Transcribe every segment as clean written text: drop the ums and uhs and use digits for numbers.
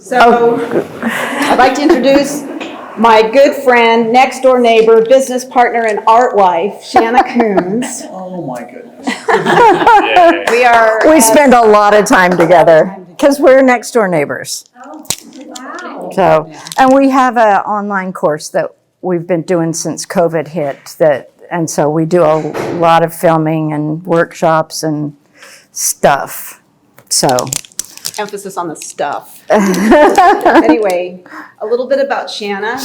So I'd like to introduce my good friend, next door neighbor, business partner, and art wife, Shanna Kunz. Oh my goodness. We spend a lot of time together because we're next door neighbors. Oh, wow. So, and we have an online course that we've been doing since COVID hit. And so we do a lot of filming and workshops and stuff. So. Emphasis on the stuff. Anyway, a little bit about Shanna.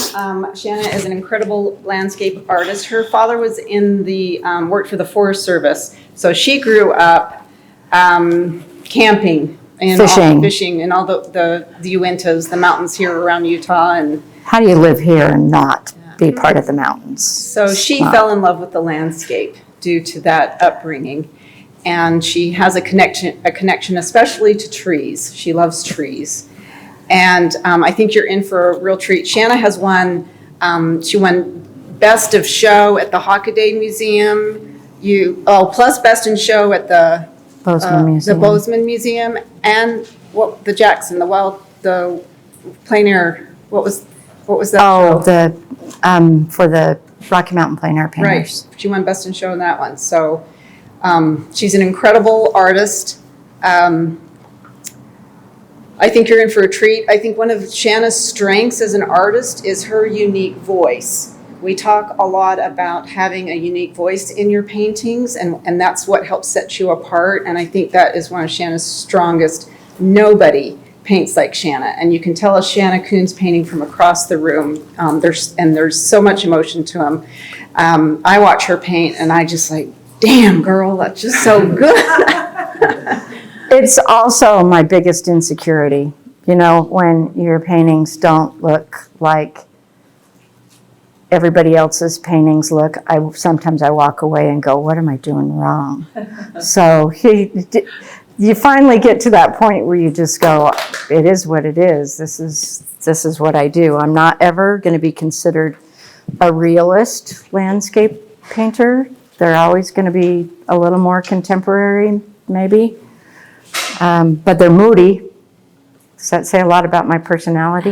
Shanna is an incredible landscape artist. Her father was in the, worked for the Forest Service. So she grew up camping and fishing and all the Uintas, the mountains here around Utah. And how do you live here and not be part of the mountains? So she fell in love with the landscape due to that upbringing. And she has a connection especially to trees. She loves trees. And I think you're in for a real treat. Shanna has won, she won Best of Show at the Hockaday Museum, plus Best in Show at the Bozeman Museum, and the Jackson, the plein air, what was that? Oh, for the Rocky Mountain Plein Air Painters. Right, she won Best in Show in that one. So she's an incredible artist. I think you're in for a treat. I think one of Shanna's strengths as an artist is her unique voice. We talk a lot about having a unique voice in your paintings, and that's what helps set you apart. And I think that is one of Shanna's strongest. Nobody paints like Shanna, and you can tell a Shanna Kunz painting from across the room. There's so much emotion to them. I watch her paint, and I just like, damn, girl, that's just so good. It's also my biggest insecurity, when your paintings don't look like everybody else's paintings look. Sometimes I walk away and go, what am I doing wrong? So you finally get to that point where you just go, it is what it is. This is what I do. I'm not ever going to be considered a realist landscape painter. They're always going to be a little more contemporary, maybe. But they're moody. Does that say a lot about my personality?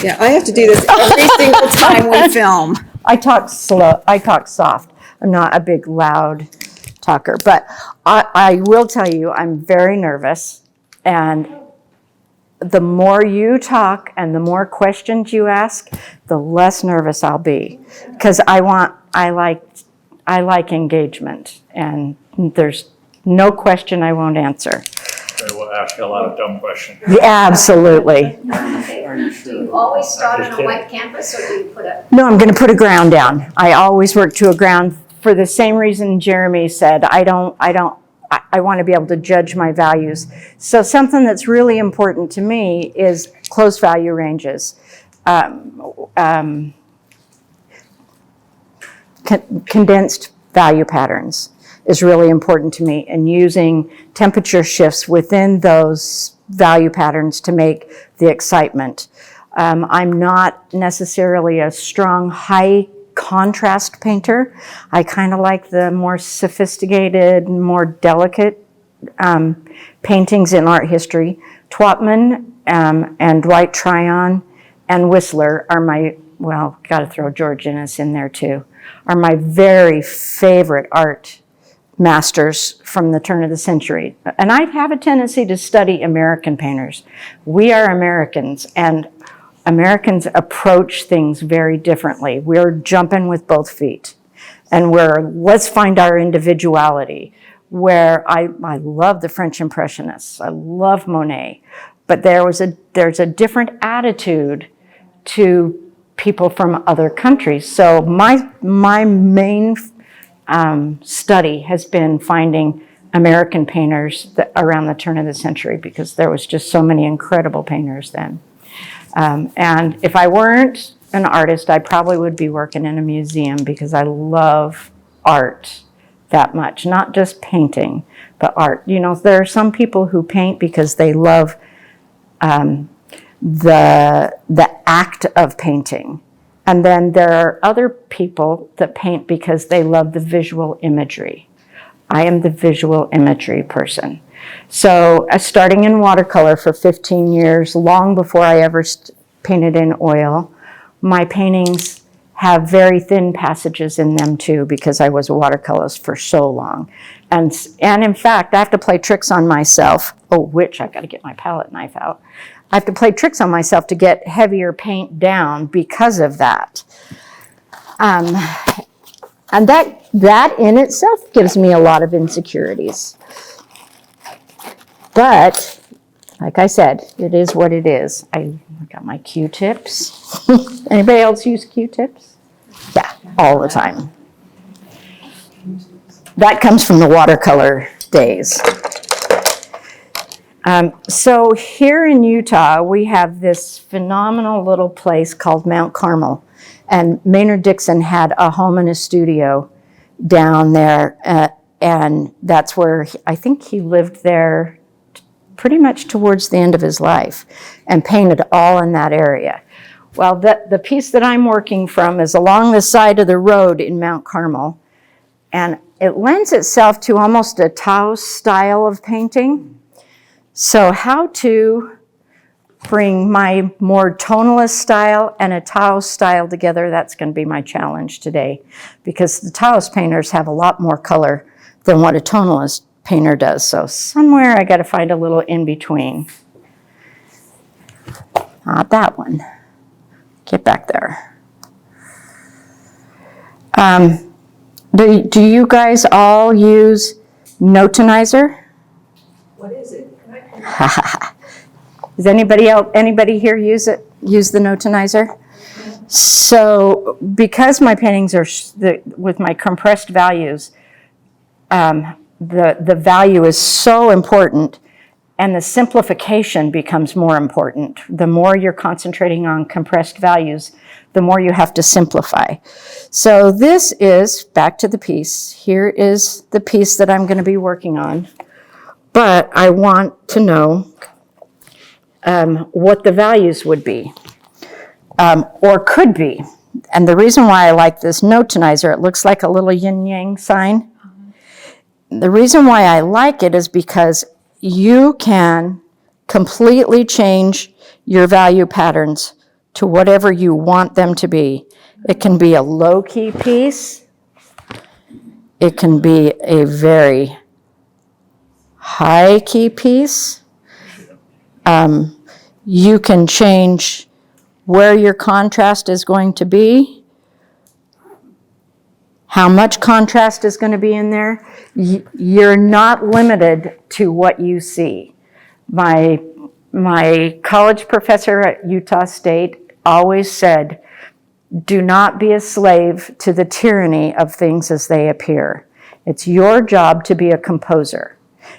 Yeah, I have to do this every single time we film. I talk slow. I talk soft. I'm not a big, loud talker. But I will tell you, I'm very nervous. And the more you talk and the more questions you ask, the less nervous I'll be. Because I like engagement. And there's no question I won't answer. We'll ask you a lot of dumb questions. Yeah, absolutely. Do you always start on a white canvas, or do you put a... No, I'm going to put a ground down. I always work to a ground for the same reason Jeremy said. I want to be able to judge my values. So something that's really important to me is close value ranges. Condensed value patterns is really important to me, and using temperature shifts within those value patterns to make the excitement. I'm not necessarily a strong high contrast painter. I kind of like the more sophisticated, more delicate paintings in art history. Twatman and Dwight Tryon and Whistler are my, got to throw George Innes in there too, are my very favorite art masters from the turn of the century. And I have a tendency to study American painters. We are Americans, and Americans approach things very differently. We're jumping with both feet, and let's find our individuality. Where I love the French Impressionists, I love Monet, but there's a different attitude to people from other countries. So my main study has been finding American painters around the turn of the century, because there was just so many incredible painters then. And if I weren't an artist, I probably would be working in a museum, because I love art that much. Not just painting, but art. There are some people who paint because they love the act of painting. And then there are other people that paint because they love the visual imagery. I am the visual imagery person. So starting in watercolor for 15 years, long before I ever painted in oil, my paintings have very thin passages in them too, because I was a watercolorist for so long. And in fact, I have to play tricks on myself. Oh, which I got to get my palette knife out. I have to play tricks on myself to get heavier paint down because of that. And that in itself gives me a lot of insecurities. But, like I said, it is what it is. I got my Q-tips. Anybody else use Q-tips? Yeah, all the time. That comes from the watercolor days. So here in Utah, we have this phenomenal little place called Mount Carmel. And Maynard Dixon had a home and a studio down there. And that's where I think he lived there pretty much towards the end of his life and painted all in that area. Well, the piece that I'm working from is along the side of the road in Mount Carmel. And it lends itself to almost a Taos style of painting. So how to bring my more tonalist style and a Taos style together, that's going to be my challenge today. Because the Taos painters have a lot more color than what a tonalist painter does. So somewhere I got to find a little in between. Not that one. Get back there. Do you guys all use Notanizer? What is it? Does anybody here use the Notanizer? So because my paintings are with my compressed values, the value is so important, and the simplification becomes more important. The more you're concentrating on compressed values, the more you have to simplify. So this is, back to the piece, here is the piece that I'm going to be working on. But I want to know what the values would be, or could be. And the reason why I like this Notanizer, it looks like a little yin-yang sign. The reason why I like it is because you can completely change your value patterns to whatever you want them to be. It can be a low-key piece. It can be a very high-key piece. You can change where your contrast is going to be, how much contrast is going to be in there. You're not limited to what you see. My college professor at Utah State always said, do not be a slave to the tyranny of things as they appear. It's your job to be a composer.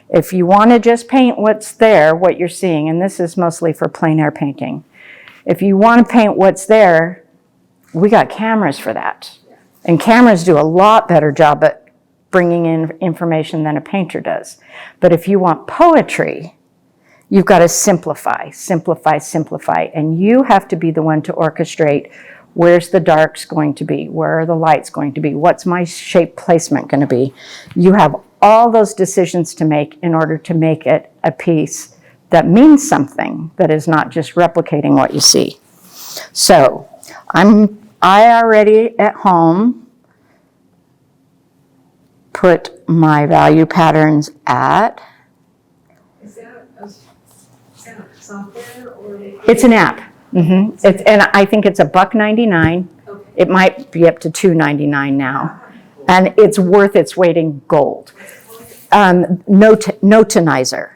If you want to just paint what's there, what you're seeing, and this is mostly for plein air painting, if you want to paint what's there, we got cameras for that. And cameras do a lot better job at bringing in information than a painter does. But if you want poetry, you've got to simplify, simplify, simplify. And you have to be the one to orchestrate, where's the darks going to be? Where are the lights going to be? What's my shape placement going to be? You have all those decisions to make in order to make it a piece that means something, that is not just replicating what you see. So I already at home put my value patterns at. Is that a software or? It's an app. Mm-hmm. And I think it's $1.99. Okay. It might be up to $2.99 now. And it's worth its weight in gold. Notanizer.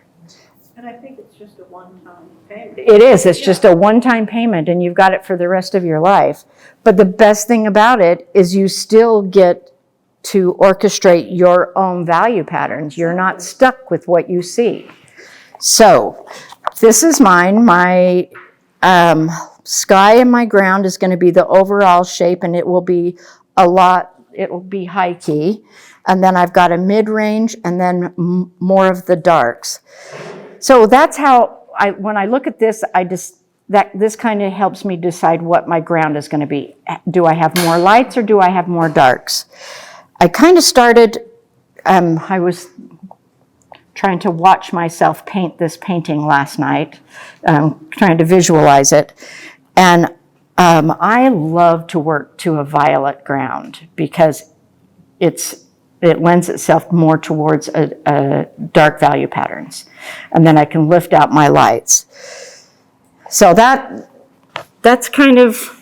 And I think it's just a one-time payment. It is. It's just a one-time payment, and you've got it for the rest of your life. But the best thing about it is you still get to orchestrate your own value patterns. You're not stuck with what you see. So this is mine. My sky and my ground is going to be the overall shape, and it will be high key. And then I've got a mid-range and then more of the darks. So that's how when I look at this, this kind of helps me decide what my ground is going to be. Do I have more lights or do I have more darks? I kind of started, I was trying to watch myself paint this painting last night, trying to visualize it. And I love to work to a violet ground because it lends itself more towards a dark value patterns. And then I can lift out my lights. So that's kind of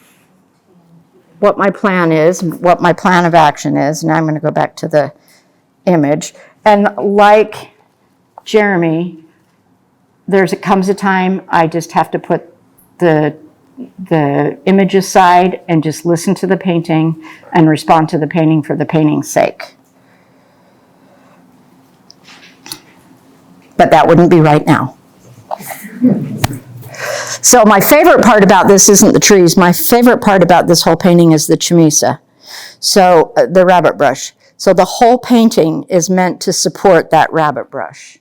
what my plan is, what my plan of action is. Now I'm going to go back to the image. And like Jeremy, comes a time I just have to put the image aside and just listen to the painting and respond to the painting for the painting's sake. But that wouldn't be right now. So my favorite part about this isn't the trees. My favorite part about this whole painting is the chamisa, so the rabbit brush. So the whole painting is meant to support that rabbit brush.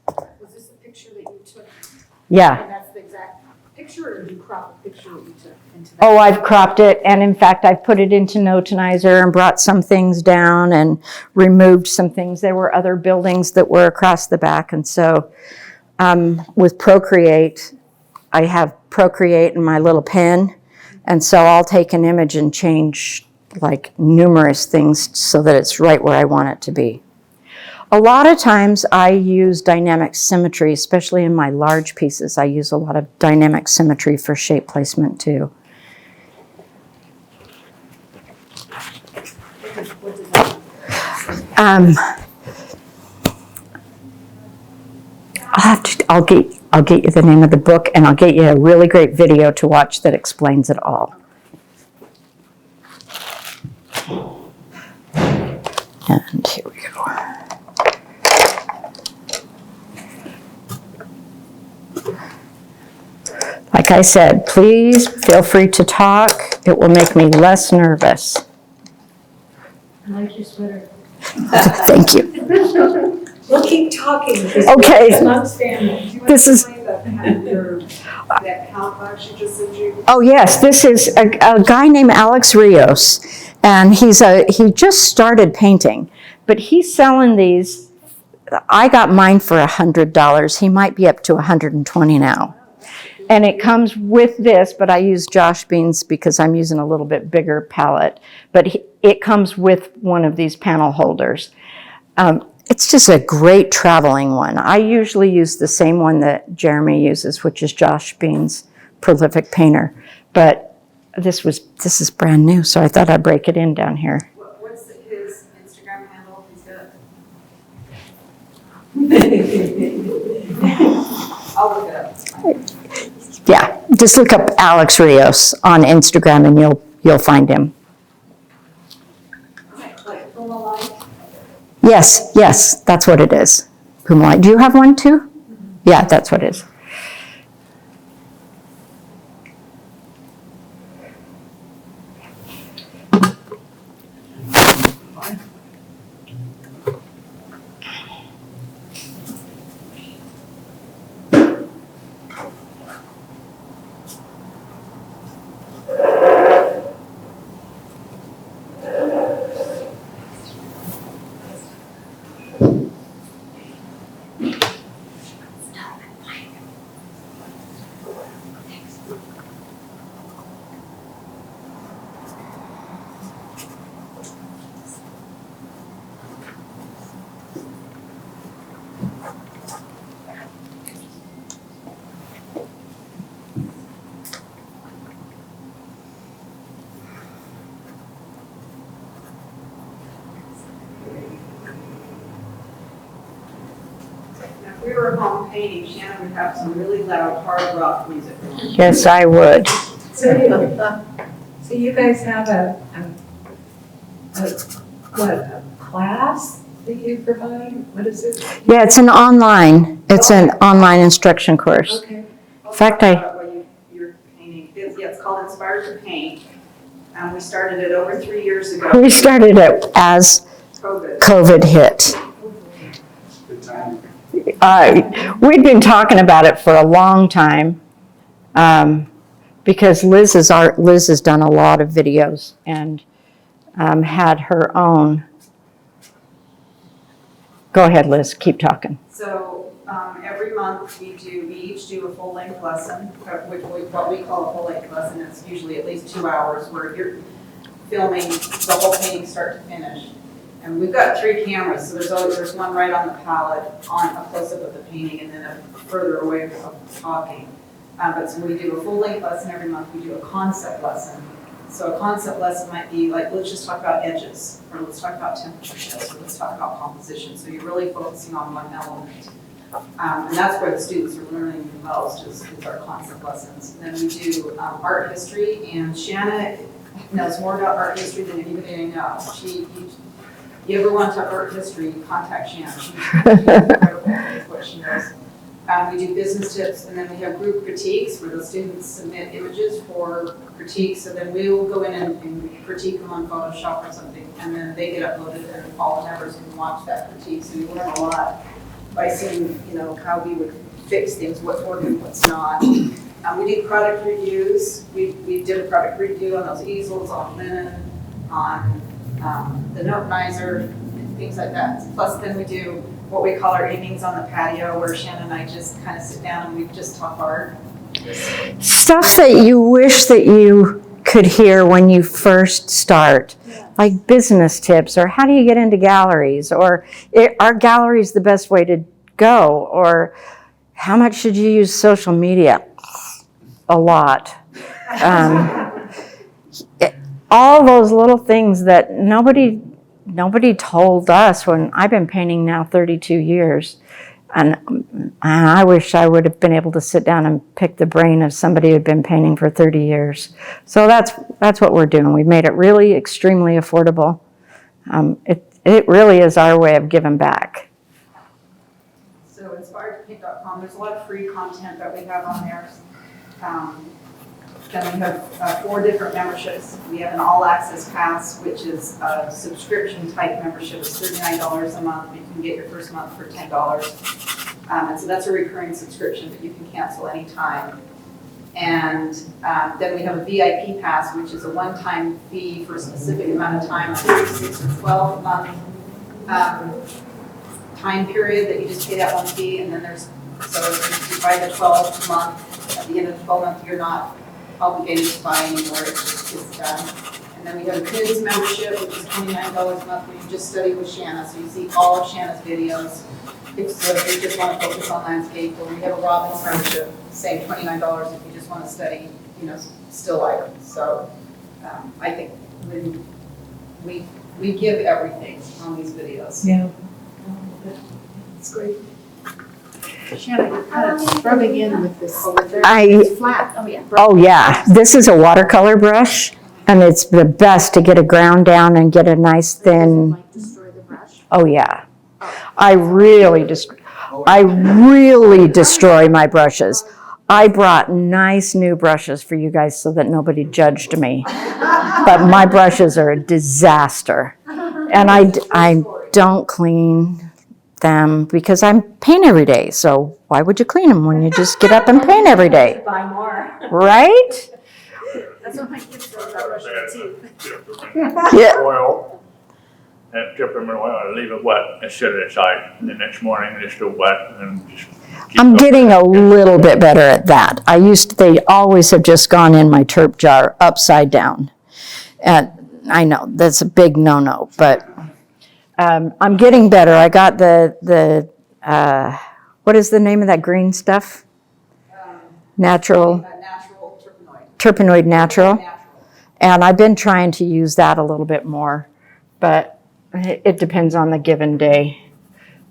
Was this a picture that you took? Yeah. And that's the exact picture, or did you crop the picture that you took into that? Oh, I've cropped it, and in fact, I've put it into Notanizer and brought some things down and removed some things. There were other buildings that were across the back, and so with Procreate, I have Procreate in my little pen, and so I'll take an image and change like numerous things so that it's right where I want it to be. A lot of times I use dynamic symmetry, especially in my large pieces. I use a lot of dynamic symmetry for shape placement too. I'll get you the name of the book, and I'll get you a really great video to watch that explains it all. And here we go. Like I said, please feel free to talk. It will make me less nervous. I like your sweater. Thank you. We'll keep talking. Okay. It's not standing. This is, That count box you just said you. oh yes, this is a guy named Alex Rios, and he just started painting, but he's selling these. I got mine for $100. He might be up to $120 now. And it comes with this, but I use Josh Bean's because I'm using a little bit bigger palette. But it comes with one of these panel holders. It's just a great traveling one. I usually use the same one that Jeremy uses, which is Josh Bean's Prolific Painter. But this is brand new, so I thought I'd break it in down here. What's his Instagram handle? He's got. I'll look it up. Yeah, just look up Alex Rios on Instagram and you'll find him. Like Puma Light? Yes, that's what it is. Puma Light. Do you have one too? Yeah, that's what it is. If we were home painting, Shanna would have some really loud hard rock music. Yes, I would. So you guys have a class that you provide? What is it? Yeah, it's an online instruction course. Okay. In fact, You're painting. It's called Inspired to Paint. We started it over 3 years ago. We started it as COVID hit. Good time. We'd been talking about it for a long time because Liz has done a lot of videos and had her own Go ahead, Liz, keep talking. So every month we each do a full-length lesson, what we call a full-length lesson. It's usually at least 2 hours where you're filming the whole painting start to finish. And we've got 3 cameras, so there's one right on the palette, on a close-up of the painting, and then a further away of talking. But so we do a full-length lesson every month. We do a concept lesson. So a concept lesson might be like, let's just talk about edges, or let's talk about temperature shifts, or let's talk about composition. So you're really focusing on one element. And that's where the students are learning the most, is our concept lessons. And then we do art history, and Shanna knows more about art history than anybody I know. You ever want to talk art history, contact Shanna. She's incredible with what she knows. We do business tips, and then we have group critiques where the students submit images for critiques, so then we will go in and critique them on Photoshop or something, and then they get uploaded and all the members can watch that critique. So we learn a lot by seeing, how we would fix things, what's working, what's not. We do product reviews. We did a product review on those easels, on linen, on the notenizer, things like that. Plus then we do what we call our evenings on the patio, where Shannon and I just kind of sit down and we just talk art. Stuff that you wish that you could hear when you first start, like business tips, or how do you get into galleries, or are galleries the best way to go, or how much should you use social media? A lot. All those little things that nobody told us when I've been painting now 32 years. And I wish I would have been able to sit down and pick the brain of somebody who had been painting for 30 years. So that's what we're doing. We've made it really extremely affordable. It really is our way of giving back. So inspiredtopaint.com, there's a lot of free content that we have on there. Then we have 4 different memberships. We have an all-access pass, which is a subscription-type membership. It's $39 a month. You can get your first month for $10. And so that's a recurring subscription that you can cancel anytime. And then we have a VIP pass, which is a one-time fee for a specific amount of time, a 3, 6, or 12-month time period that you just pay that one fee. And then so if you buy the 12th month, at the end of the 12th month, you're not obligated to buy anymore. It's done. And then we have a kids membership, which is $29 a month, where you just study with Shanna. So you see all of Shanna's videos. So if you just want to focus on landscape, or we have a Robbins membership, same $29 if you just want to study, still items. So I think we give everything on these videos. Yeah. It's great. Shanna, you're kind of rubbing in with this. It's flat. Oh, yeah. Oh yeah, this is a watercolor brush, and it's the best to get a ground down and get a nice thin. Like destroy the brush. Oh yeah, I really destroy my brushes. I brought nice new brushes for you guys so that nobody judged me, but my brushes are a disaster, and I don't clean them because I paint every day. So why would you clean them when you just get up and paint every day? Buy more. Right? That's what my kids do about brushing teeth. Yeah. Oil, and dip them in oil and leave it wet and set it aside. And the next morning it's still wet and just keep I'm going. getting a little bit better at that. They always have just gone in my turp jar upside down. And I know that's a big no-no, but I'm getting better. I got the what is the name of that green stuff? Natural Natural terpenoid. terpenoid natural. And I've been trying to use that a little bit more, but it depends on the given day.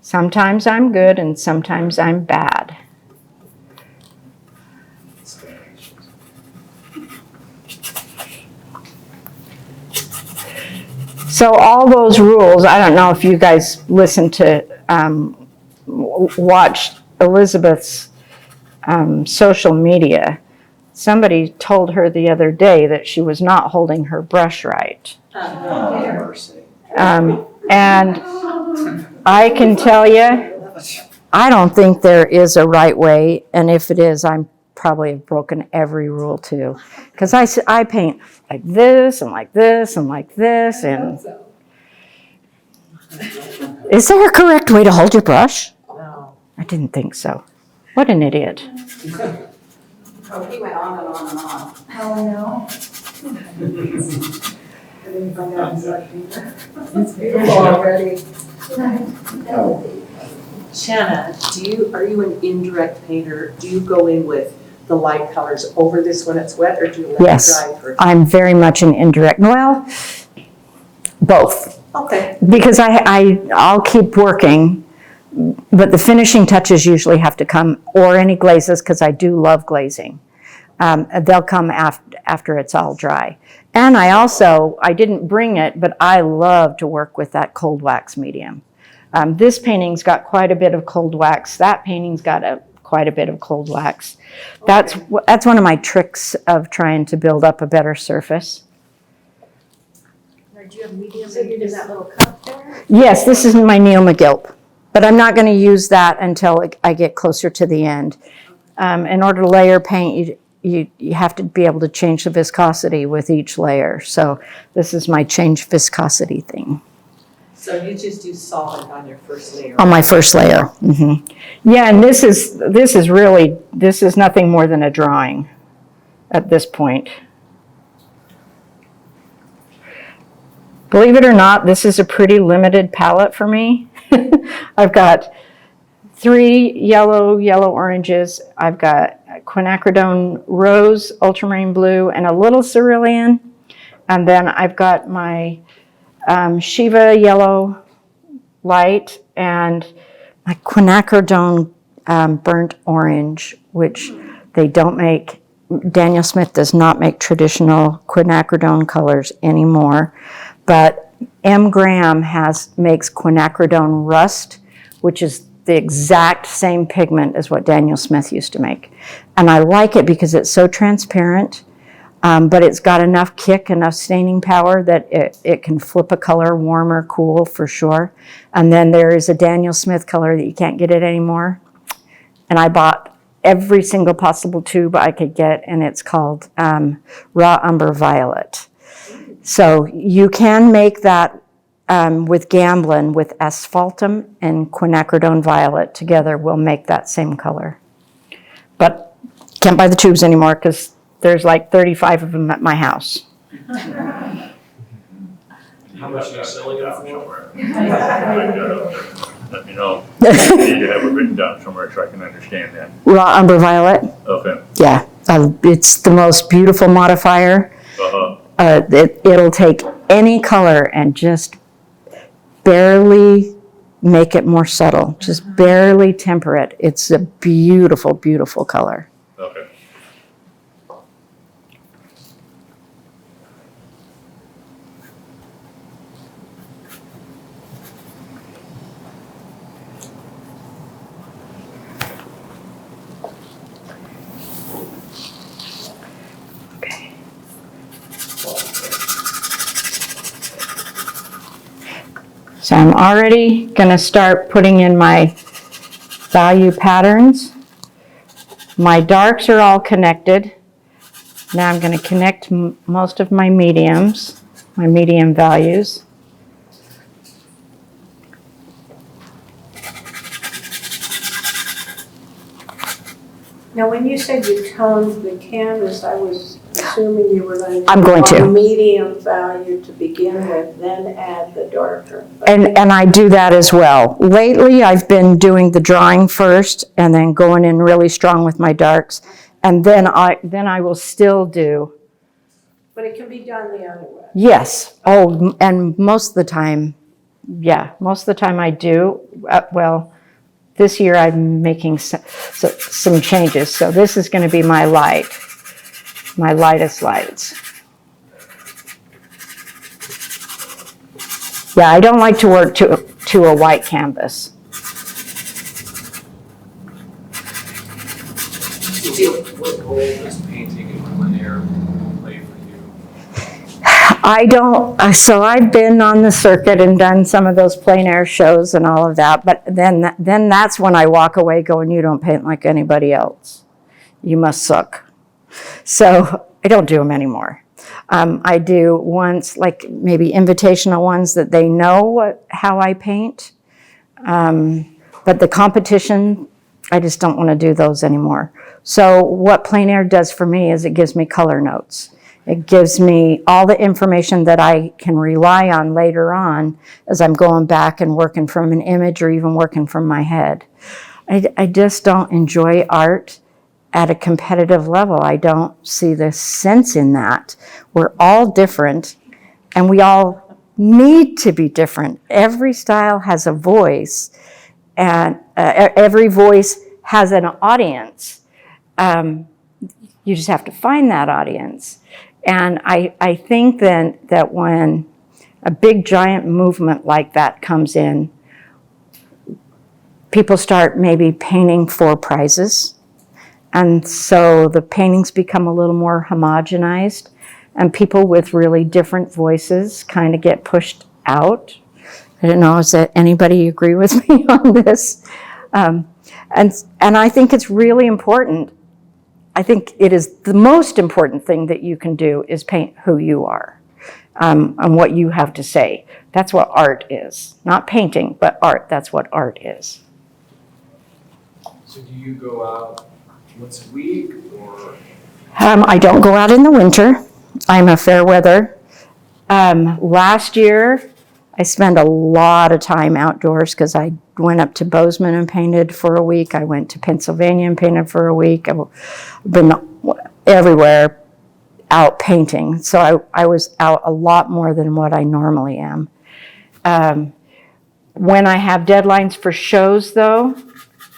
Sometimes I'm good and sometimes I'm bad. So all those rules, I don't know if you guys listen to, watch Elizabeth's social media. Somebody told her the other day that she was not holding her brush right. And I can tell you, I don't think there is a right way, and if it is, I'm probably have broken every rule too. Because I paint like this and like this and like this, and Is there a correct way to hold your brush? No. I didn't think so. What an idiot. Oh, he went on and on and on. Oh, no. I didn't find out exactly. It's beautiful already. Shanna, are you an indirect painter? Do you go in with the light colors over this when it's wet, or do you let Yes. it dry first? I'm very much an indirect, well, both. Okay. Because I'll keep working, but the finishing touches usually have to come, or any glazes, because I do love glazing. They'll come after it's all dry. And I didn't bring it, but I love to work with that cold wax medium. This painting's got quite a bit of cold wax. That painting's got quite a bit of cold wax. That's one of my tricks of trying to build up a better surface. Do you have medium in that little cup there? Yes, this is my Neil McGilp, but I'm not going to use that until I get closer to the end. In order to layer paint, you have to be able to change the viscosity with each layer. So this is my change viscosity thing. So you just do solvent on your first layer? On my first layer. Mm-hmm. Yeah, and this is nothing more than a drawing at this point. Believe it or not, this is a pretty limited palette for me. I've got 3 yellow oranges. I've got quinacridone rose, ultramarine blue, and a little cerulean. And then I've got my Shiva yellow light and my quinacridone burnt orange, which they don't make. Daniel Smith does not make traditional quinacridone colors anymore, but M. Graham makes quinacridone rust, which is the exact same pigment as what Daniel Smith used to make. And I like it because it's so transparent. But it's got enough kick, enough staining power that it can flip a color, warm or cool for sure. And then there is a Daniel Smith color that you can't get it anymore. And I bought every single possible tube I could get, and it's called Raw Umber Violet. So you can make that with Gamblin, with asphaltum and quinacridone violet together will make that same color. But can't buy the tubes anymore because there's like 35 of them at my house. How much are you selling it for? Let me know. I need to have it written down somewhere so I can understand that. Raw Umber Violet, Okay. yeah. It's the most beautiful modifier. It'll take any color and just barely make it more subtle. Just barely temper it. It's a beautiful, beautiful color. Okay. So I'm already going to start putting in my value patterns. My darks are all connected. Now I'm going to connect most of my mediums, my medium values. Now, when you said you toned the canvas, I was assuming you were going to. I'm going to. On medium value to begin with, then add the darker. And I do that as well. Lately, I've been doing the drawing first and then going in really strong with my darks. And then I will still do. But it can be done the other way. Yes. Oh, and most of the time, yeah, most of the time I do. Well, this year I'm making some changes. So this is going to be my light, my lightest lights. Yeah, I don't like to work to a white canvas. What role does painting and plein air play for you? I don't, so I've been on the circuit and done some of those plein air shows and all of that, but then that's when I walk away going, you don't paint like anybody else. You must suck. So I don't do them anymore. I do ones, like maybe invitational ones that they know how I paint. But the competition, I just don't want to do those anymore. So what plein air does for me is it gives me color notes. It gives me all the information that I can rely on later on as I'm going back and working from an image or even working from my head. I just don't enjoy art at a competitive level. I don't see the sense in that. We're all different, and we all need to be different. Every style has a voice, and every voice has an audience. You just have to find that audience. And I think then that when a big giant movement like that comes in, people start maybe painting for prizes. And so the paintings become a little more homogenized, and people with really different voices kind of get pushed out. I don't know, does that anybody agree with me on this? And I think it's really important. I think it is the most important thing that you can do is paint who you are, and what you have to say. That's what art is. Not painting, but art. That's what art is. So do you go out once a week or? I don't go out in the winter. I'm a fair weather. Last year, I spent a lot of time outdoors because I went up to Bozeman and painted for a week. I went to Pennsylvania and painted for a week. I've been everywhere out painting. So I was out a lot more than what I normally am. When I have deadlines for shows, though,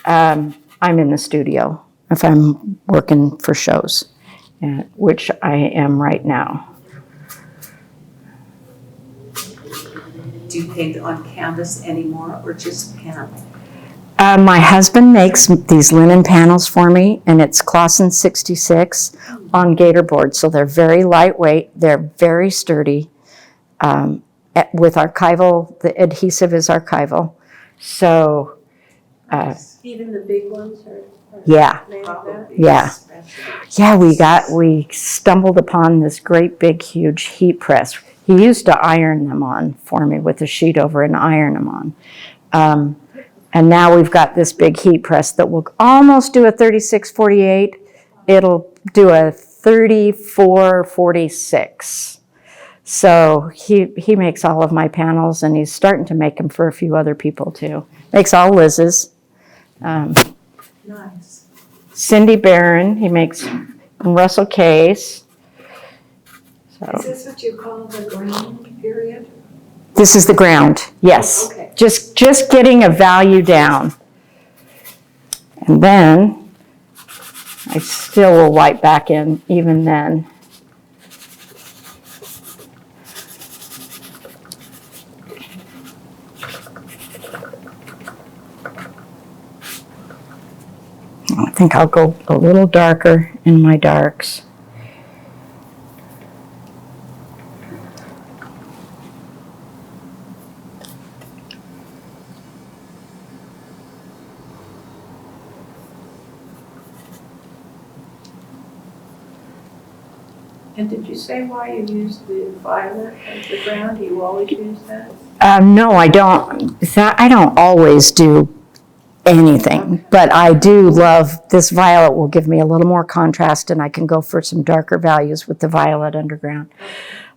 I'm in the studio if I'm working for shows, which I am right now. Do you paint on canvas anymore or just panel? My husband makes these linen panels for me, and it's Clausen 66 on gator board. So they're very lightweight, they're very sturdy. With archival, the adhesive is archival. So, Even the big ones are yeah, made of that? yeah. Yeah, we stumbled upon this great big huge heat press. He used to iron them on for me with a sheet over and iron them on. And now we've got this big heat press that will almost do a 36-48. It'll do a 34-46. So he makes all of my panels, and he's starting to make them for a few other people too. Makes all Liz's. Nice. Cindy Barron, he makes Russell Case. So. Is this what you call the ground period? This is the ground, yes. Okay. Just getting a value down. And then I still will wipe back in even then. I think I'll go a little darker in my darks. And did you say why you use the violet as the ground? Do you always use that? No, I don't. I don't always do anything, but I do love this violet. Will give me a little more contrast, and I can go for some darker values with the violet underground.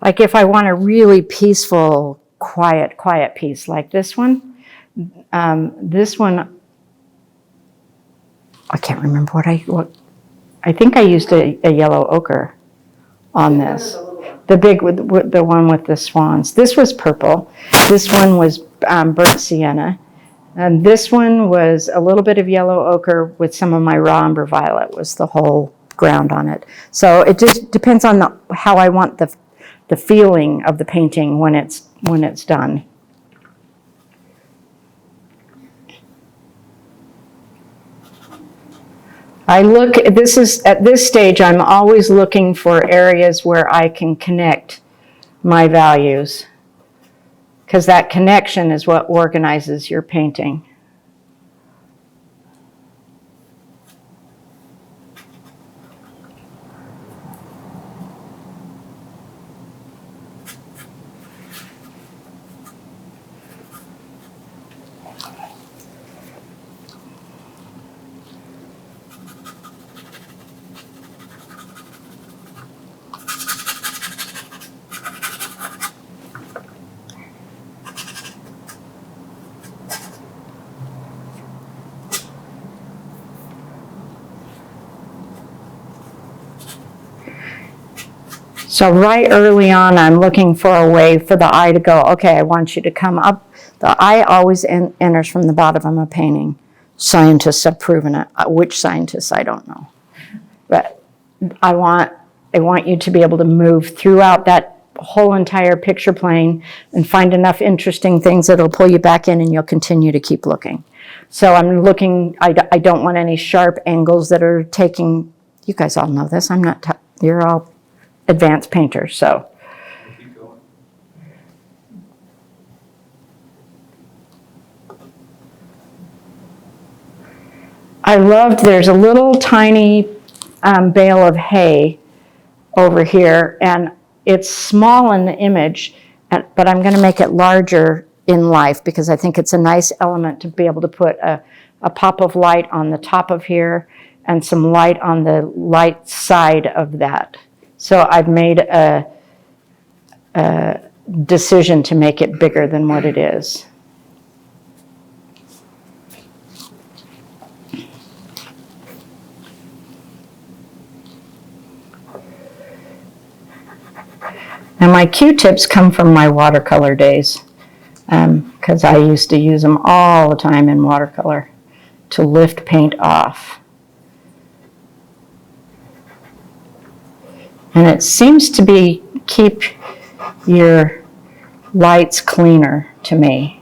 Like if I want a really peaceful, quiet piece like this one. This one, I can't remember what I think I used a yellow ochre on this. The one with the swans. This was purple. This one was burnt sienna. And this one was a little bit of yellow ochre with some of my raw umber violet was the whole ground on it. So it just depends on how I want the feeling of the painting when it's done. At this stage, I'm always looking for areas where I can connect my values, because that connection is what organizes your painting. So right early on, I'm looking for a way for the eye to go, okay, I want you to come up. The eye always enters from the bottom of a painting. Scientists have proven it. Which scientists, I don't know. But I want you to be able to move throughout that whole entire picture plane and find enough interesting things that'll pull you back in and you'll continue to keep looking. So I'm looking, I don't want any sharp angles that are taking, you guys all know this, you're all advanced painters, so. Keep going. I loved, there's a little tiny bale of hay over here, and it's small in the image, but I'm going to make it larger in life because I think it's a nice element to be able to put a pop of light on the top of here and some light on the light side of that. So I've made a decision to make it bigger than what it is. And my Q-tips come from my watercolor days, because I used to use them all the time in watercolor to lift paint off. And it seems to keep your lights cleaner to me.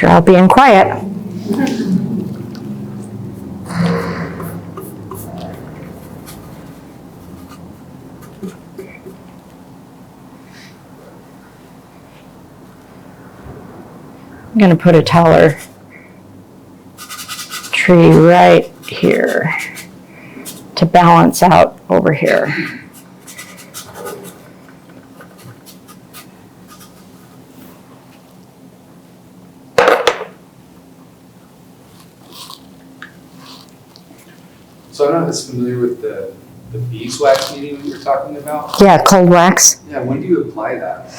You're all being quiet. I'm going to put a taller tree right here to balance out over here. So I'm not as familiar with the beeswax medium you're talking about. Yeah, cold wax. Yeah, when do you apply that?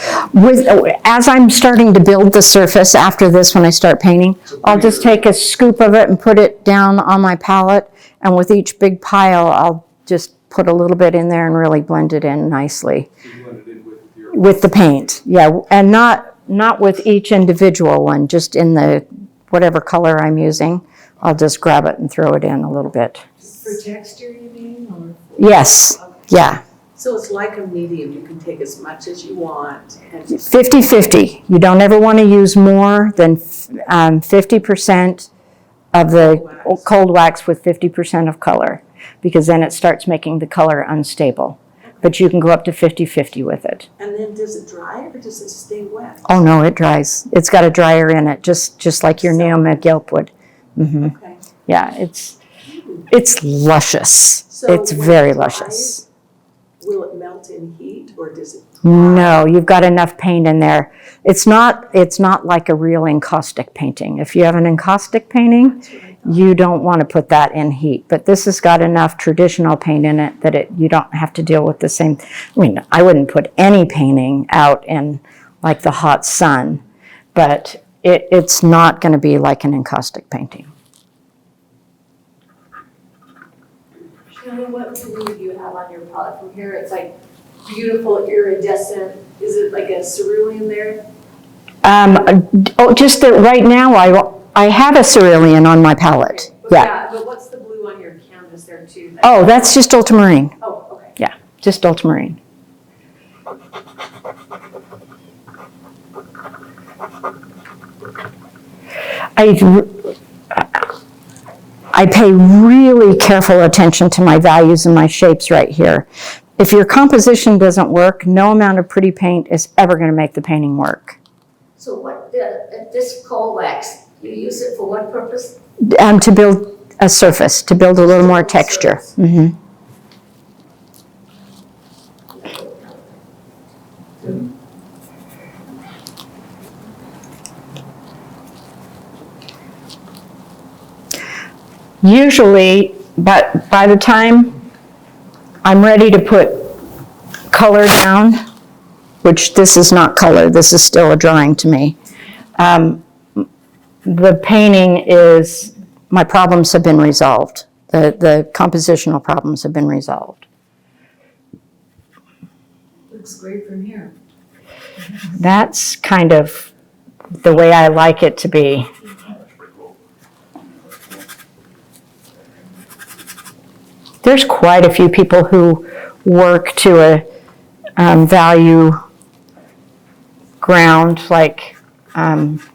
As I'm starting to build the surface after this, when I start painting, I'll just take a scoop of it and put it down on my palette, and with each big pile, I'll just put a little bit in there and really blend it in nicely. So you blend it in with With the paint, yeah, and not with each individual one, just in the whatever color I'm using. I'll just grab it and throw it in a little bit. For texture, you mean, or? Yes, yeah. So it's like a medium, you can take as much as you want and 50-50. You don't ever want to use more than 50% of the cold wax with 50% of color, because then it starts making the color unstable. But you can go up to 50-50 with it. And then does it dry or does it stay wet? Oh no, it dries. It's got a dryer in it, just like your Neomag Gelp would. Mm-hmm. Okay. Yeah, it's luscious. So It's when very it dries, luscious. Will it melt in heat or does it? No, you've got enough paint in there. It's not like a real encaustic painting. If you have an encaustic painting, you don't want to put that in heat. But this has got enough traditional paint in it that you don't have to deal with the same. I mean, I wouldn't put any painting out in like the hot sun, but it's not going to be like an encaustic painting. Shanna, what blue do you have on your palette? From here, it's like beautiful iridescent. Is it like a cerulean there? Just that right now I have a cerulean on my palette. Okay. Yeah. But what's the blue on your canvas there too? Oh, that's just ultramarine. Oh, okay. Yeah, just ultramarine. I pay really careful attention to my values and my shapes right here. If your composition doesn't work, no amount of pretty paint is ever going to make the painting work. So what, this cold wax, You use it for what purpose? To build a surface, to build a little more texture. Mhm. Usually, but by the time I'm ready to put color down, which this is not color, this is still a drawing to me, the painting is, my problems have been resolved. The compositional problems have been resolved. Looks great from here. That's kind of the way I like it to be. That's pretty cool. There's quite a few people who work to a value ground, like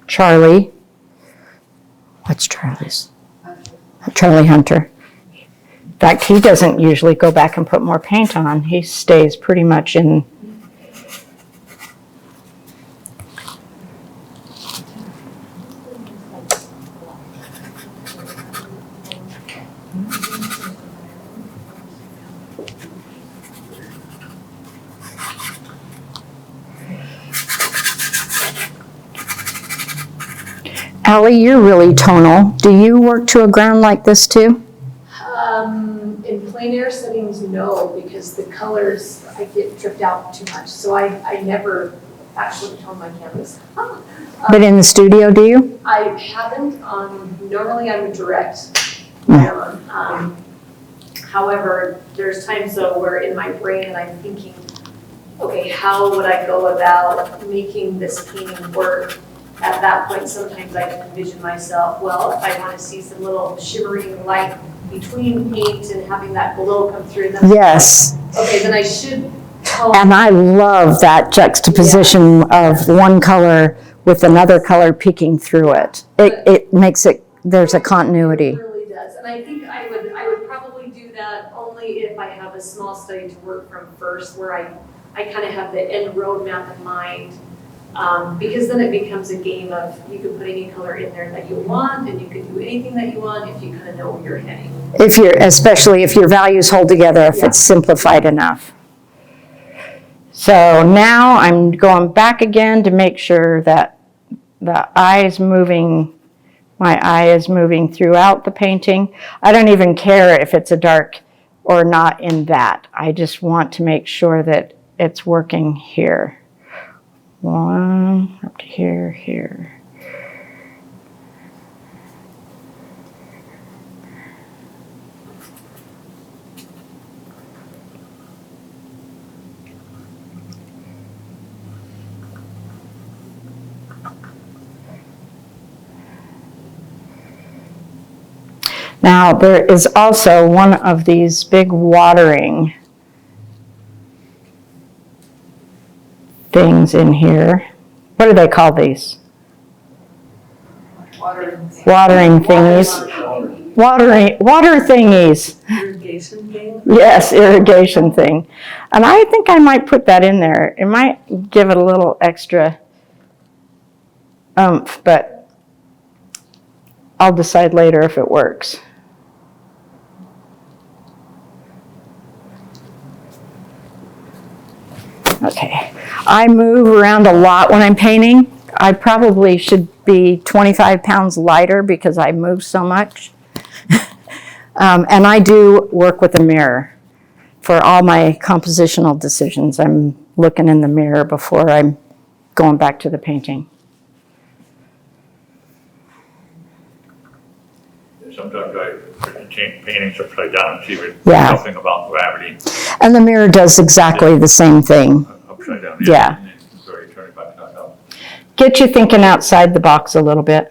Charlie. What's Charlie's? Charlie Hunter. In fact, he doesn't usually go back and put more paint on. He stays pretty much in. Allie, you're really tonal. Do you work to a ground like this too? In plein air settings, no, because the colors, I get tripped out too much. So I never actually tone my canvas. But in the studio, do you? I haven't, normally I'm a direct on. However, there's times though where in my brain and I'm thinking, okay, how would I go about making this painting work? At that point, sometimes I can envision myself, well, if I want to see some little shimmering light between paint and having that glow come through, then Yes. okay, then I should tone. And I love that juxtaposition of one color with another color peeking through it. It makes it, there's a continuity. It really does, and I think I would probably do that only if I have a small study to work from first, where I kind of have the end roadmap in mind. Because then it becomes a game of, you can put any color in there that you want, and you can do anything that you want if you kind of know where you're heading. Especially if your values hold together, if it's simplified enough. So now I'm going back again to make sure that my eye is moving throughout the painting. I don't even care if it's a dark or not in that. I just want to make sure that it's working here. One, up to here, here. Now, there is also one of these big watering things in here. What do they call these? Watering thingies. Water thingies. Irrigation thing? Yes, irrigation thing. And I think I might put that in there. It might give it a little extra oomph, but I'll decide later if it works. Okay, I move around a lot when I'm painting. I probably should be 25 pounds lighter because I move so much. And I do work with a mirror for all my compositional decisions. I'm looking in the mirror before I'm going back to the painting. Sometimes I put the paintings upside down and see what Yeah. something about gravity And the mirror does exactly the same thing. upside down. Yeah. And then sort of turn it back up. Get you thinking outside the box a little bit.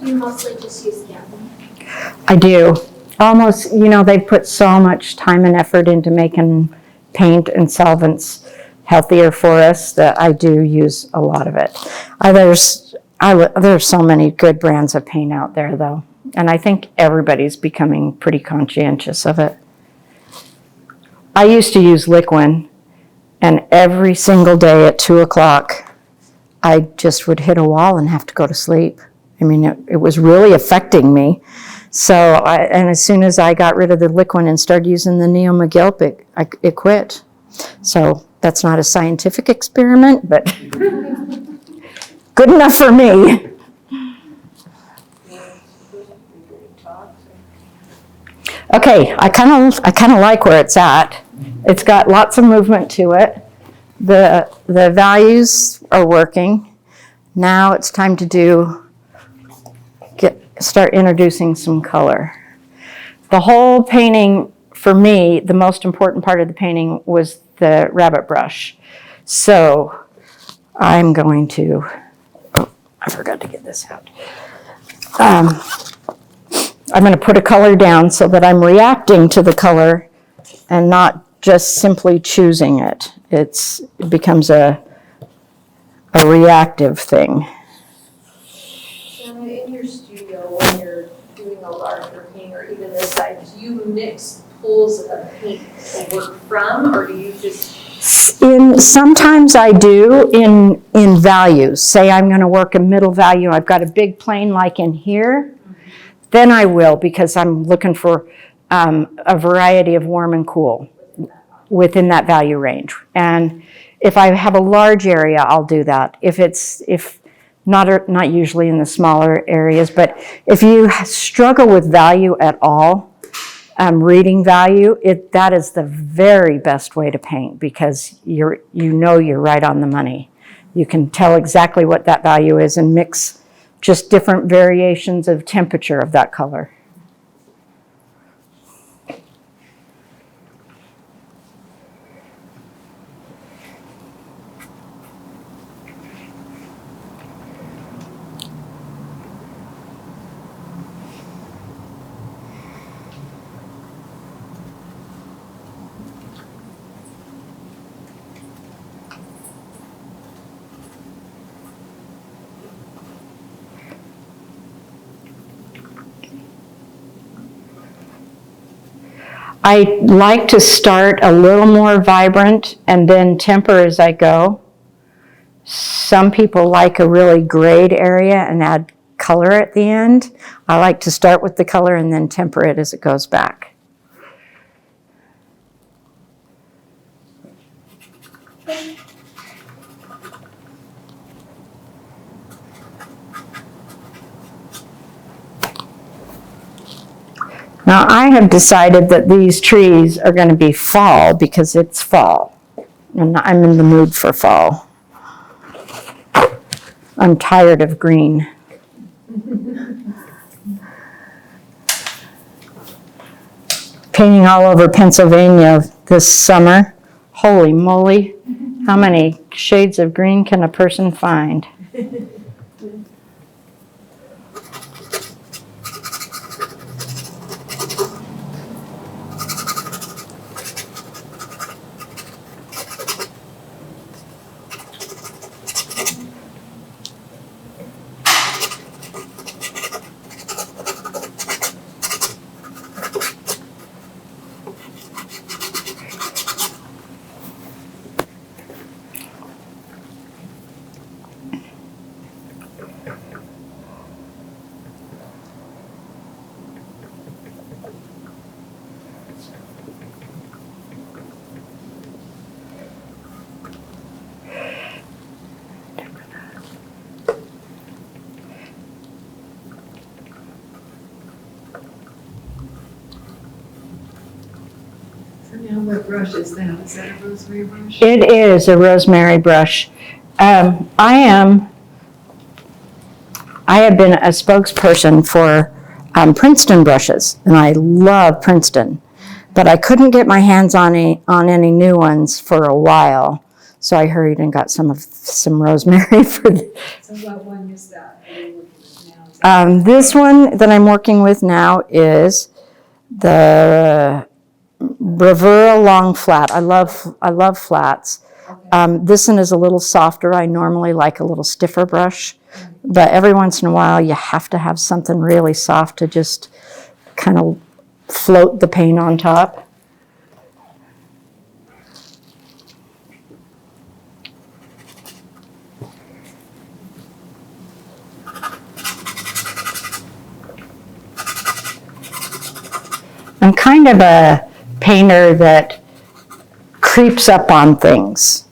Do you mostly just use them? I do. Almost, they've put so much time and effort into making paint and solvents healthier for us that I do use a lot of it. There's so many good brands of paint out there, though, and I think everybody's becoming pretty conscientious of it. I used to use Liquin, and every single day at 2 o'clock, I just would hit a wall and have to go to sleep. I mean, it was really affecting me. So, and as soon as I got rid of the Liquin and started using the Neo Magilp, it quit. So that's not a scientific experiment, but good enough for me. Okay, I kind of like where it's at. It's got lots of movement to it. The values are working. Now it's time to start introducing some color. The whole painting, for me, the most important part of the painting was the rabbit brush. So I'm going to, I forgot to get this out. I'm going to put a color down so that I'm reacting to the color and not just simply choosing it. It becomes a reactive thing. Shanna, in your studio, when you're doing a larger paint or even this side, do you mix pools of paint to work from, or do you just? Sometimes I do in values. Say I'm going to work a middle value. I've got a big plane like in here. Then I will, because I'm looking for a variety of warm and cool within that value range. And if I have a large area, I'll do that. If not usually in the smaller areas, but if you struggle with value at all, reading value, that is the very best way to paint, because you're right on the money. You can tell exactly what that value is and mix just different variations of temperature of that color. I like to start a little more vibrant and then temper as I go. Some people like a really grayed area and add color at the end. I like to start with the color and then temper it as it goes back. Now I have decided that these trees are going to be fall because it's fall, and I'm in the mood for fall. I'm tired of green. Painting all over Pennsylvania this summer. Holy moly, how many shades of green can a person find? Now what brush is that? Is that a rosemary brush? It is a rosemary brush. I have been a spokesperson for Princeton brushes, and I love Princeton, but I couldn't get my hands on any new ones for a while. So I hurried and got some rosemary for So what one is that? Are you looking at now? this one that I'm working with now is the Bravura long flat. I love flats. This one is a little softer. I normally like a little stiffer brush, but every once in a while you have to have something really soft to just kind of float the paint on top. I'm kind of a painter that creeps up on things.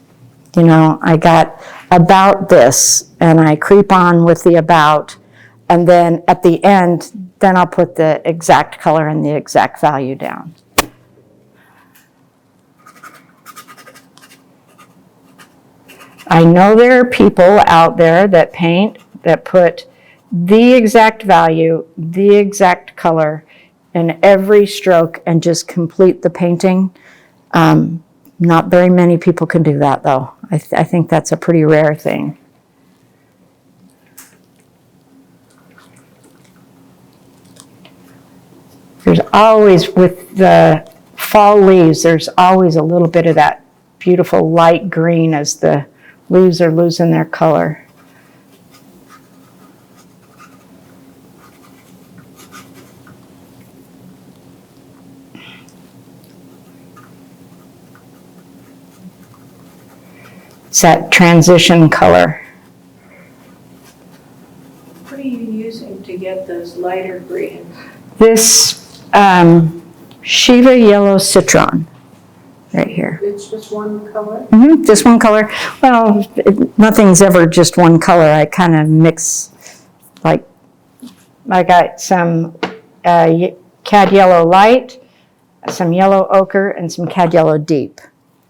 You know, I got about this, and I creep on with the about, and then at the end, then I'll put the exact color and the exact value down. I know there are people out there that paint, that put the exact value, the exact color in every stroke and just complete the painting. Not very many people can do that, though. I think that's a pretty rare thing. There's always, with the fall leaves, there's always a little bit of that beautiful light green as the leaves are losing their color. It's that transition color. What are you using to get those lighter greens? This Shiva Yellow Citron, right here. It's just one color? Just one color. Well, nothing's ever just one color. I kind of mix, like, I got some cad yellow light, some yellow ochre, and some cad yellow deep.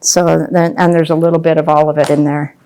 So then, and there's a little bit of all of it in there.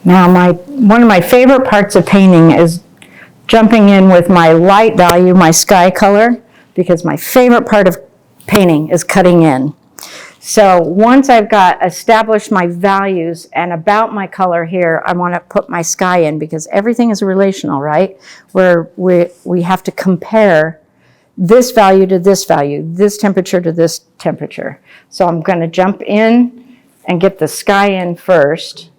Now, one of my favorite parts of painting is jumping in with my light value, my sky color, because my favorite part of painting is cutting in. So once I've got established my values and about my color here, I want to put my sky in, because everything is relational, right? Where we have to compare this value to this value, this temperature to this temperature. So I'm going to jump in and get the sky in first.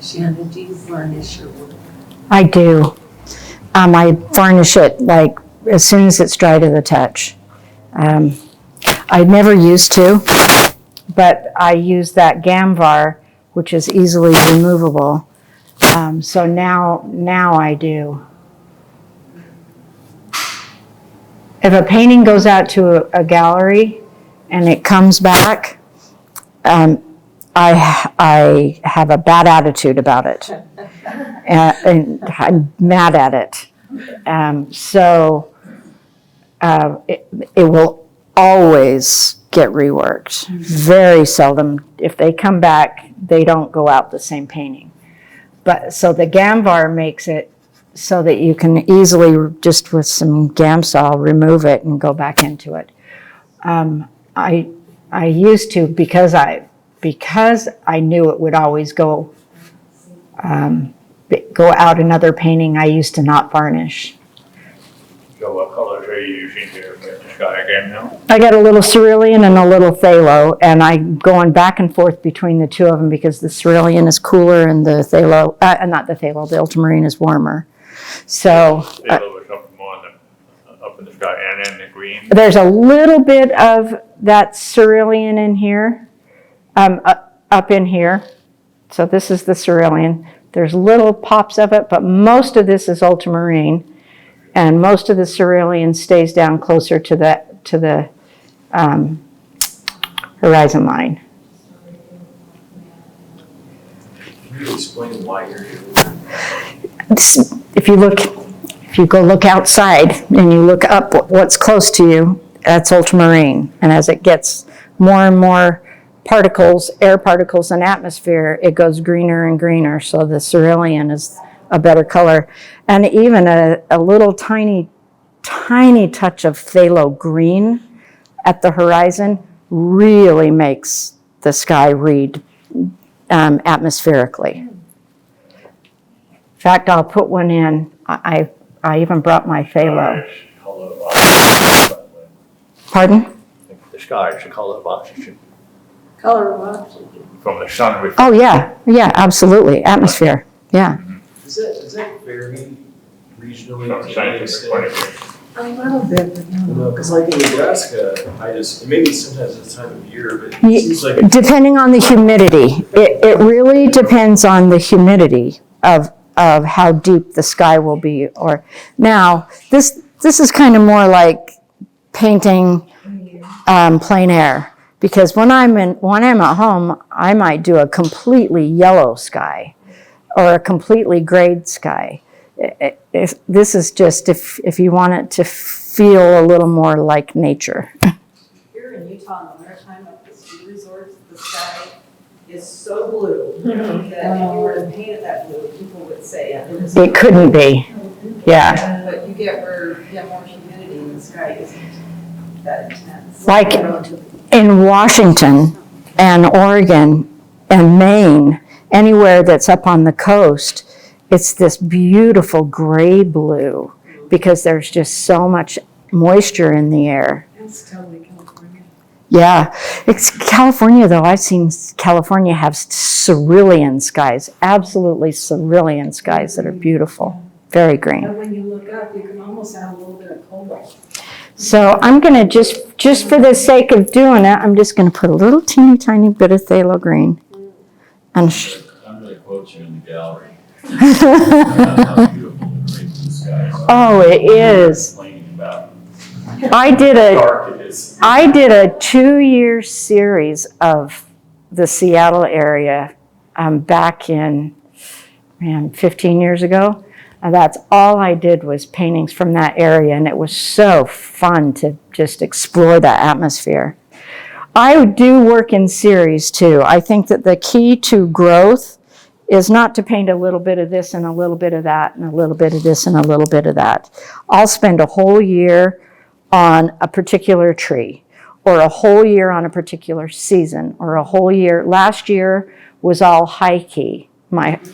Shanna, do you varnish your wood? I do. I varnish it like as soon as it's dry to the touch. I never used to, but I use that Gamvar, which is easily removable. So now I do. If a painting goes out to a gallery and it comes back, I have a bad attitude about it. And I'm mad at it. It will always get reworked. Very seldom, if they come back, they don't go out the same painting. But so the Gamvar makes it so that you can easily, just with some Gamsol, remove it and go back into it. I used to, because I knew it would always go out another painting, I used to not varnish. So what colors are you using here with the sky again now? I got a little cerulean and a little phthalo, and I'm going back and forth between the two of them because the cerulean is cooler and the phthalo, the ultramarine is warmer. So Phthalo is up more up in the sky and then the green. there's a little bit of that cerulean in here, up in here. So this is the cerulean. There's little pops of it, but most of this is ultramarine. And most of the cerulean stays down closer to the horizon line. Can you explain why you're doing that? If you go look outside and you look up what's close to you, that's ultramarine. And as it gets more and more particles, air particles and atmosphere, it goes greener and greener. So the cerulean is a better color. And even a little tiny touch of phthalo green at the horizon really makes the sky read atmospherically. In fact, I'll put one in. I even brought my phthalo. Color of oxygen. Pardon? The sky is the color of oxygen. Color of oxygen. From the sun reflecting. Oh, yeah, absolutely. Atmosphere, yeah. Does that vary regionally From a to any scientific point of extent? view. A little bit, but no. No, because like in Nebraska, maybe sometimes it's the time of year, but it seems like Depending on the humidity. It really depends on the humidity of how deep the sky will be. Or now, this is kind of more like painting plein air. Because when I'm at home, I might do a completely yellow sky or a completely grayed sky. This is just if you want it to feel a little more like nature. Here in Utah in the wintertime at the ski resorts, the sky is so blue that if you were to paint it that blue, people would say It couldn't be, yeah. But you get where you have more humidity and the sky isn't that intense. Like in Washington and Oregon and Maine, anywhere that's up on the coast, it's this beautiful gray blue because there's just so much moisture in the air. That's totally California. Yeah, it's California though. I've seen California have cerulean skies, absolutely cerulean skies that are beautiful, very green. And when you look up, you can almost have a little bit of cobalt. So I'm gonna just for the sake of doing it, I'm just gonna put a little teeny tiny bit of phthalo green. And I'm gonna quote you in the gallery. How beautiful the great blue skies are. oh, it is. Complaining about I did how a dark it is. I did a 2-year series of the Seattle area back in, 15 years ago. And that's all I did was paintings from that area, and it was so fun to just explore that atmosphere. I do work in series too. I think that the key to growth is not to paint a little bit of this and a little bit of that and a little bit of this and a little bit of that. I'll spend a whole year on a particular tree, or a whole year on a particular season, or a whole year. Last year was all high key.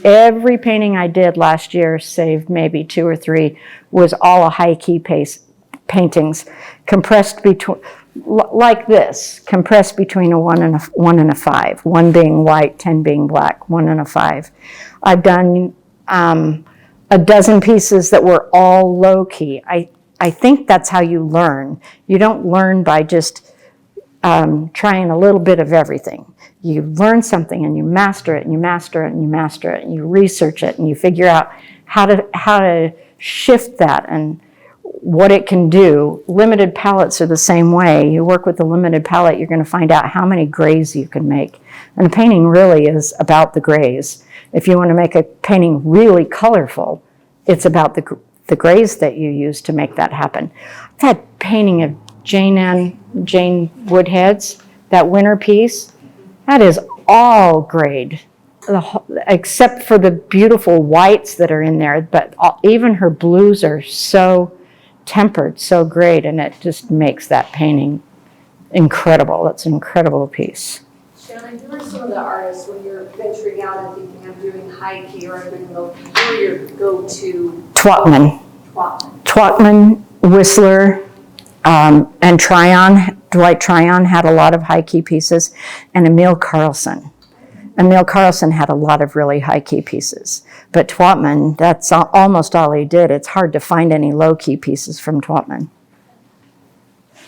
Every painting I did last year, save maybe 2 or 3, was all a high key paintings, compressed between, like this, compressed between a 1 and a 5, 1 being white, 10 being black, 1 and a 5. I've done a dozen pieces that were all low key. I think that's how you learn. You don't learn by just trying a little bit of everything. You learn something and you master it and you master it and you master it and you research it and you figure out how to shift that and what it can do. Limited palettes are the same way. You work with a limited palette, you're going to find out how many grays you can make. And the painting really is about the grays. If you want to make a painting really colorful, it's about the grays that you use to make that happen. I've had painting of Jane Woodhead's, that winter piece. That is all grade, except for the beautiful whites that are in there, but even her blues are so tempered, so great, and it just makes that painting incredible. It's an incredible piece. Shanna, who are some of the artists when you're venturing out and thinking of doing high key or doing low key? Who are your go-to? Twatman, Whistler, and Tryon. Dwight Tryon had a lot of high key pieces, and Emil Carlson. Emil Carlson had a lot of really high key pieces, but Twatman, that's almost all he did. It's hard to find any low key pieces from Twatman.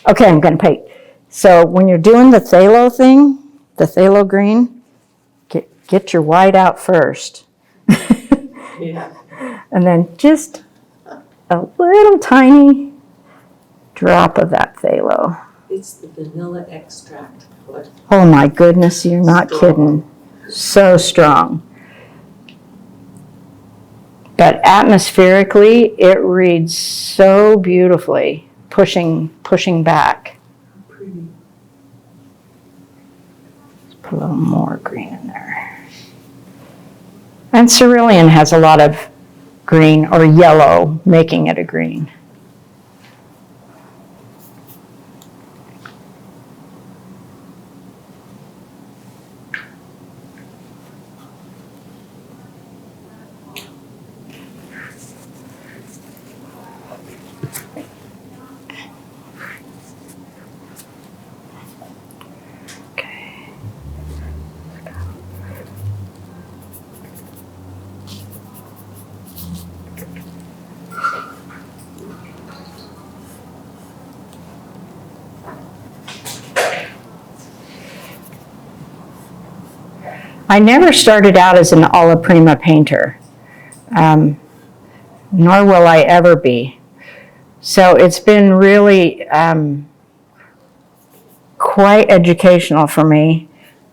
Okay, I'm going to paint. So when you're doing the phthalo thing, the phthalo green, get your white out first. Yeah. And then just a little tiny drop of that phthalo. It's the vanilla extract color. Oh my goodness, you're not kidding. So strong. But atmospherically, it reads so beautifully, pushing back. Pretty. Let's put a little more green in there. And cerulean has a lot of green or yellow, making it a green. I never started out as an alla prima painter, nor will I ever be. So it's been really quite educational for me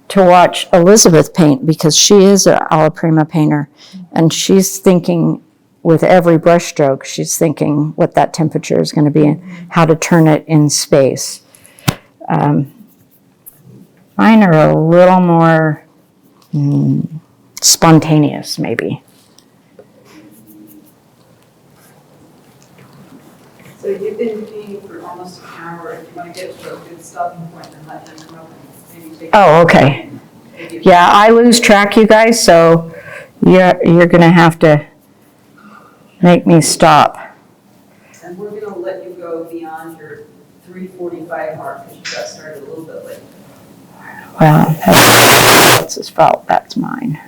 to watch Elizabeth paint, because she is an alla prima painter, and she's thinking with every brush stroke, she's thinking what that temperature is going to be and how to turn it in space. Mine are a little more spontaneous, maybe. So you've been painting for almost an hour. If you want to get to a good stopping point, then let them come up and maybe take. Oh, okay. Yeah, I lose track, you guys, so you're gonna have to make me stop. And we're going to let you go beyond your 3:45 mark because you got started a little bit late. Well, that's his fault, that's mine.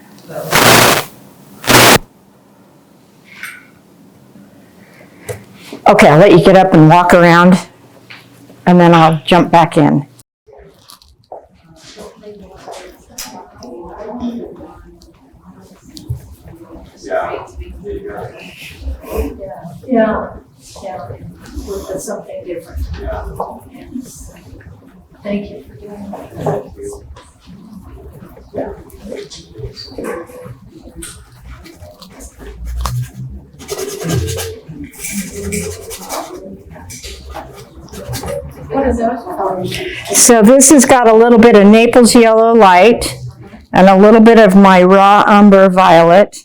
Okay, I'll let you get up and walk around, and then I'll jump back in. Yeah, with something different. Thank you for doing that. What is that? So this has got a little bit of Naples yellow light and a little bit of my raw umber violet,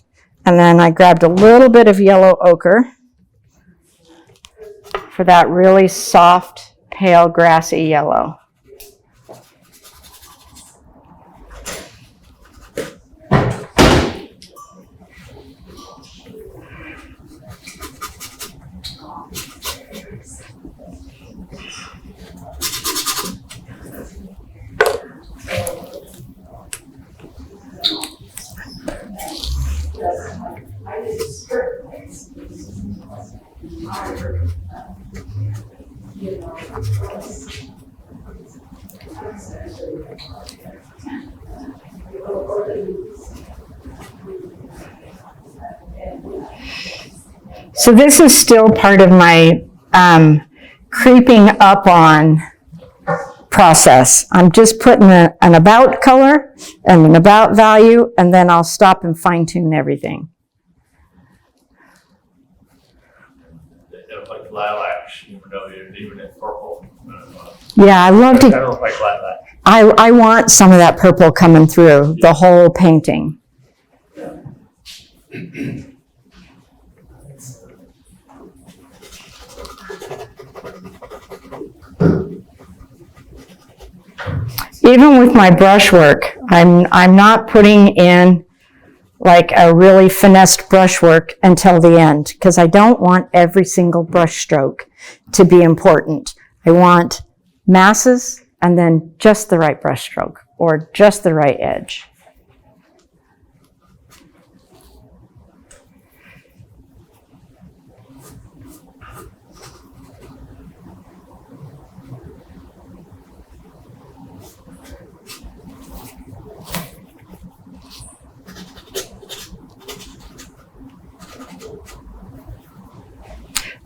and then I grabbed a little bit of yellow ochre for that really soft, pale, grassy yellow. So this is still part of my creeping up on process. I'm just putting an about color and an about value, and then I'll stop and fine tune everything. They look like lilacs, even though even it's purple. Yeah, I love They to, look like lilacs. I want some of that purple coming through the whole painting. Even with my brushwork, I'm not putting in like a really finessed brushwork until the end, because I don't want every single brush stroke to be important. I want masses and then just the right brush stroke or just the right edge.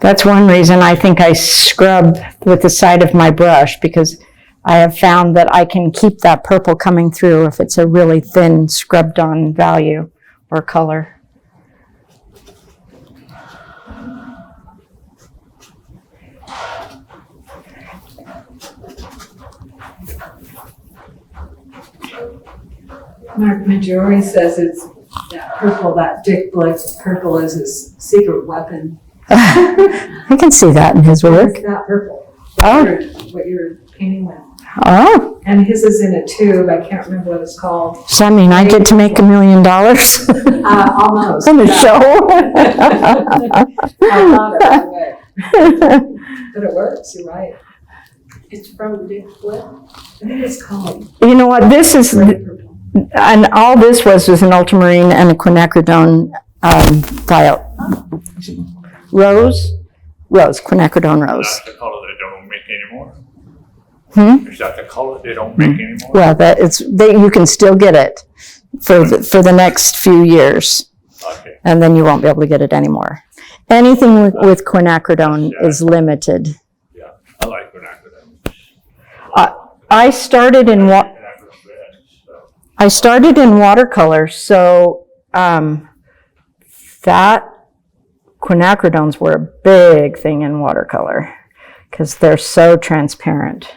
That's one reason I think I scrub with the side of my brush, because I have found that I can keep that purple coming through if it's a really thin scrubbed on value or color. Mark Majori says it's that purple, that Dick Blick purple is his secret weapon. I can see that in his work. It's that purple. Oh. What you're painting with. Oh, And his is in a tube. I can't remember what it's called. so I mean, I get to make $1 million Almost. on the yeah. show. I thought it right away. But it works, you're right. It's from Dick Flip. I think it's called You know what, this is, red purple. and all this was an ultramarine and a quinacridone rose, quinacridone rose. That's the color they don't make anymore. Hmm? Is that the color they don't make anymore? Well, you can still get it for the next few years, Okay. and then you won't be able to get it anymore. Anything with quinacridone is limited. Yeah, I like quinacridone. I started in Quinacridone's red, so. I started in watercolor, so that quinacridones were a big thing in watercolor because they're so transparent.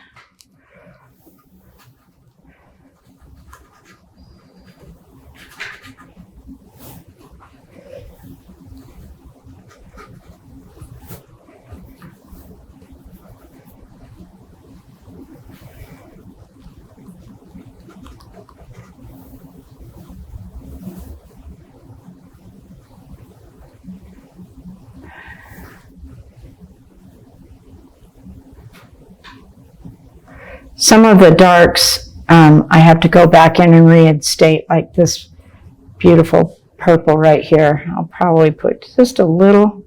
Some of the darks, I have to go back in and reinstate like this beautiful purple right here. I'll probably put just a little,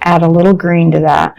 add a little green to that.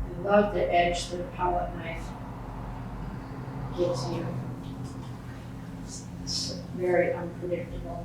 I love the edge that the palette knife gives you. It's very unpredictable.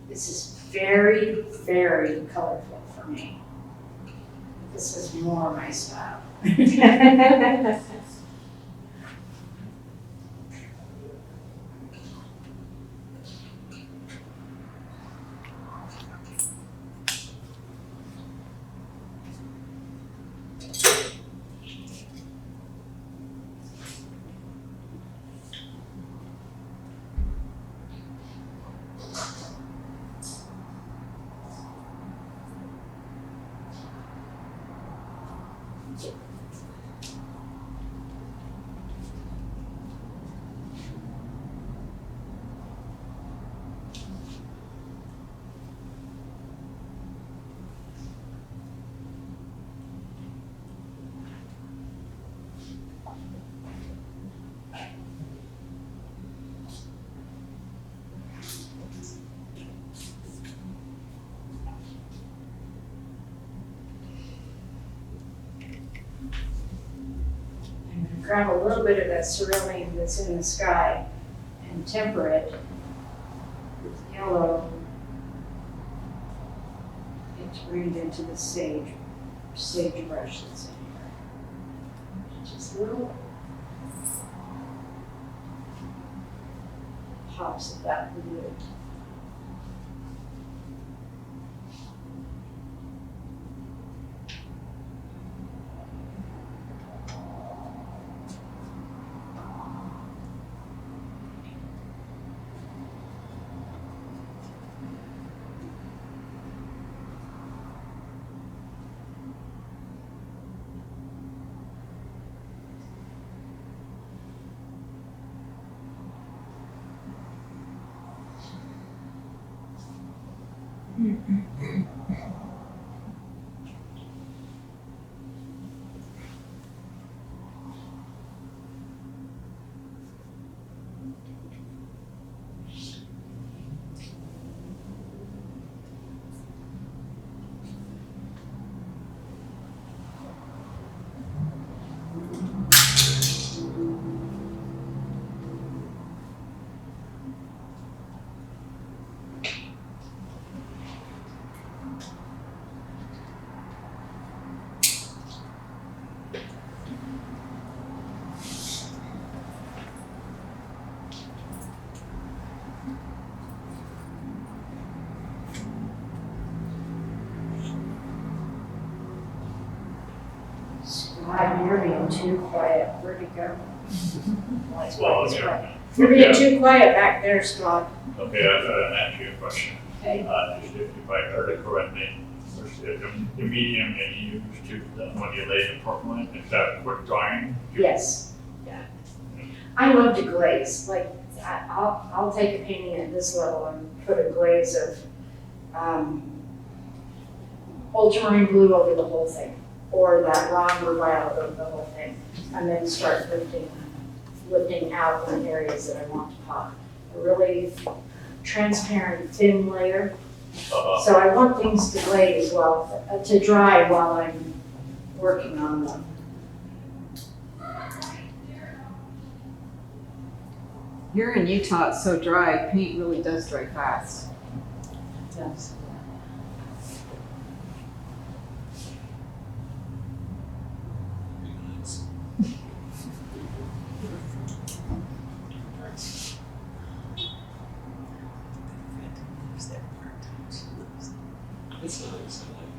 This is very, very colorful for me. This is more my style. Grab a little bit of that cerulean that's in the sky and temper it with yellow and to bring it into the sage brush that's in here. Just little pops of that blue. too quiet, where'd it go? Well, yeah. You're being too quiet back there, Scott. Okay, I thought I'd ask you a question. Okay. Just if I heard it correctly, the medium that you use to, when you lay the porcelain, is that quick drying? Yes, yeah. I love to glaze, like, I'll take a painting at this level and put a glaze of, ultramarine blue over the whole thing, or that raw violet over the whole thing, and then start lifting out in areas that I want to pop. A really transparent, thin layer. So I want things to glaze well, to dry while I'm working on them. Here in Utah, it's so dry, paint really does dry fast. Yes. It's nice, I like it.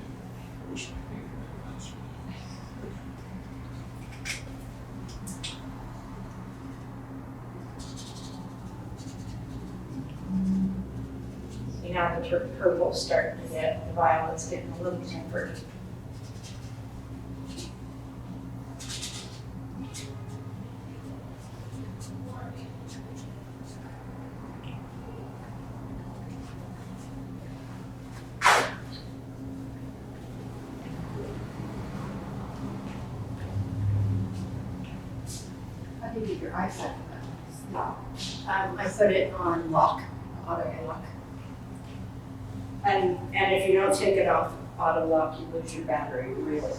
I wish my paint had faster. See, now the purple's starting to get, the violet's getting a little tempered. How do you get your eyesight on I put it on lock, auto lock. And if you don't take it off auto lock, you lose your battery, really.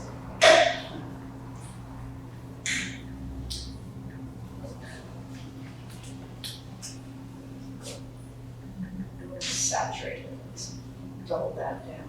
It's saturated, let's double that down.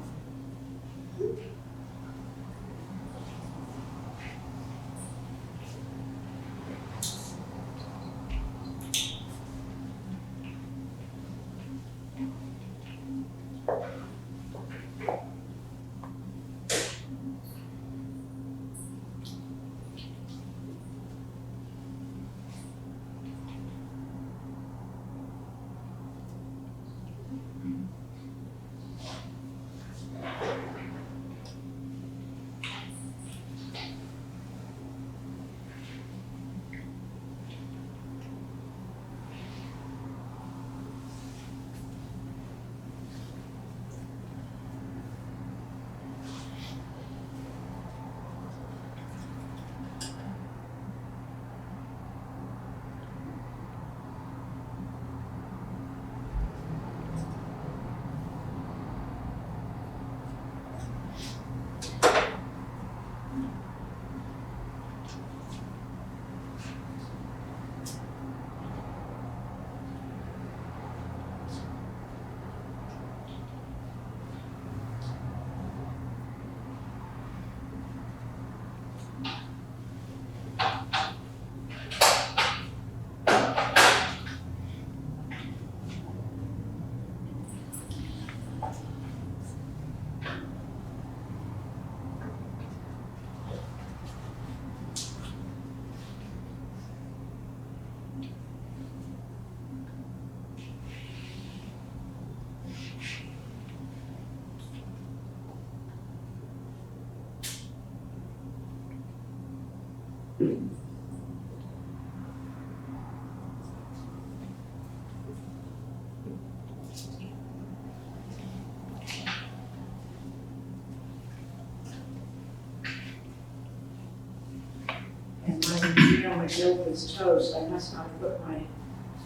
And my dough is toast, I must not put my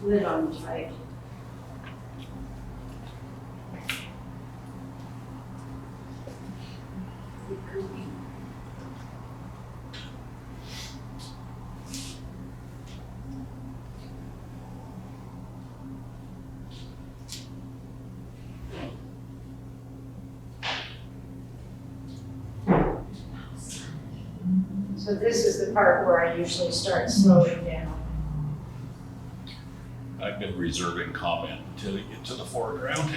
lid on tight. So this is the part where I usually start slowing down. I've been reserving comment until you get to the foreground.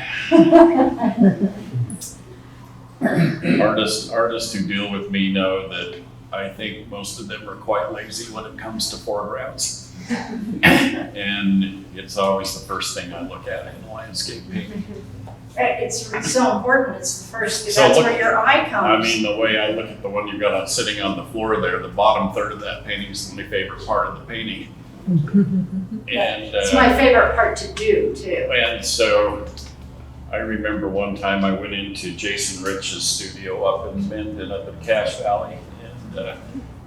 Artists who deal with me know that I think most of them are quite lazy when it comes to foregrounds. And it's always the first thing I look at in landscape painting. It's so important, it's the first, because So that's look- where your eye I comes. mean, the way I look at the one you got sitting on the floor there, the bottom third of that painting is my favorite part of the painting. And, It's my favorite part to do, too. and so I remember one time I went into Jason Rich's studio up in Minden, up in Cache Valley, and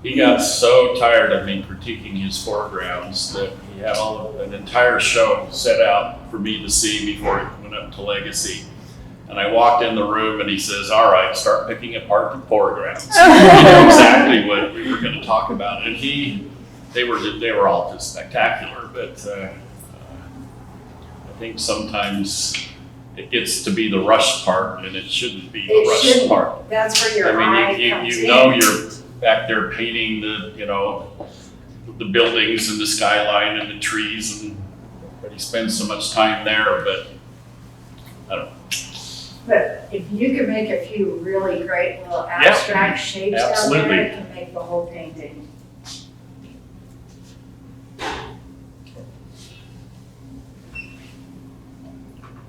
he got so tired of me critiquing his foregrounds that he had an entire show set out for me to see before he went up to Legacy. And I walked in the room and he says, "All right, start picking apart the foregrounds." You know exactly what we were going to talk about, and they were all just spectacular. But I think sometimes it gets to be the rushed part, and it shouldn't be the It rushed shouldn't. part. That's where your I eye mean, comes you in. know you're back there painting the buildings and the skyline and the trees, and he spends so much time there, but I don't know. But if you can make a few really great little abstract shapes down absolutely. there, it can make the whole painting.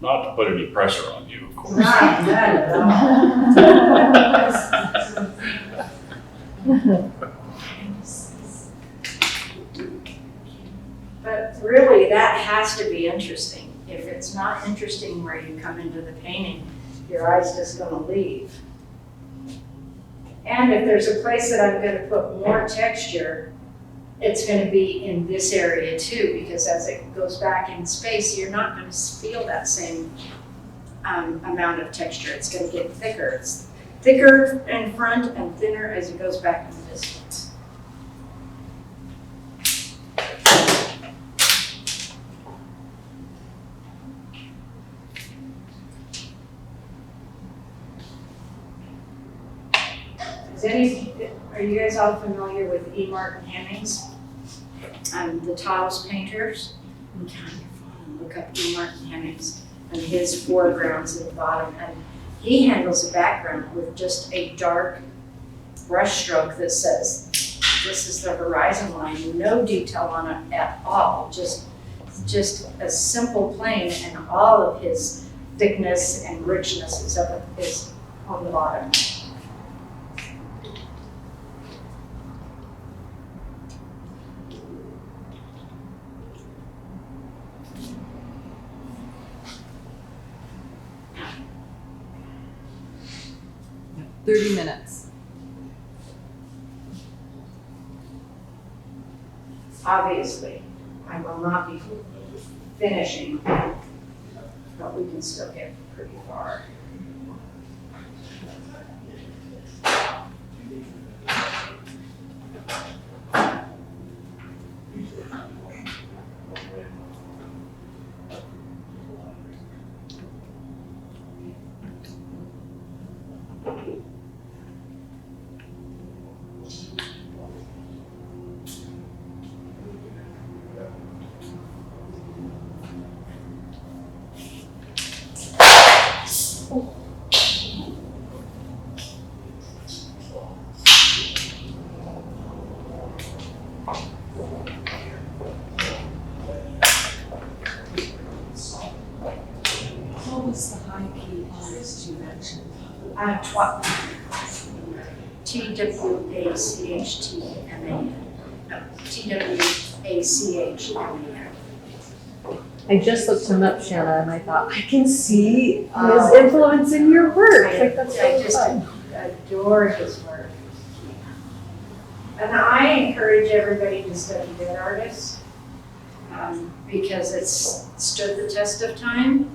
Not to put any pressure on you, of course. Not at all. But really, that has to be interesting. If it's not interesting where you come into the painting, your eye's just gonna leave. And if there's a place that I'm gonna put more texture, it's gonna be in this area too, because as it goes back in space, you're not gonna feel that same amount of texture. It's gonna get thicker. It's thicker in front and thinner as it goes back in the distance. Are you guys all familiar with E. Martin Hemmings? The Taos painters? Look up E. Martin Hemmings and his foregrounds at the bottom. And he handles a background with just a dark brush stroke that says, this is the horizon line, no detail on it at all, just a simple plane, and all of his thickness and richness is on the bottom. Yeah, 30 minutes. Obviously, I will not be finishing, but we can still get pretty far. What was the high key artist you mentioned? T-W-A-C-H-T-M-A-N. No, T-W-A-C-H-M-A-N. I just looked him up, Shanna, and I thought, I can see his influence in your work. Like, that's I really just fun. adore his work. And I encourage everybody to study dead artists because it's stood the test of time.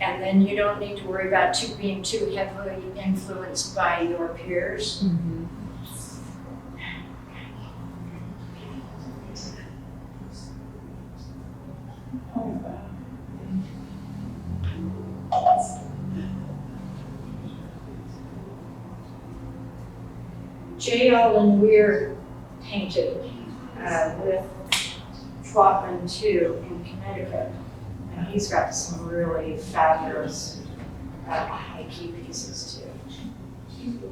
And then you don't need to worry about being too heavily influenced by your peers. J. Allen Weir painted with Trotman too in Connecticut. And he's got some really fabulous high key pieces too.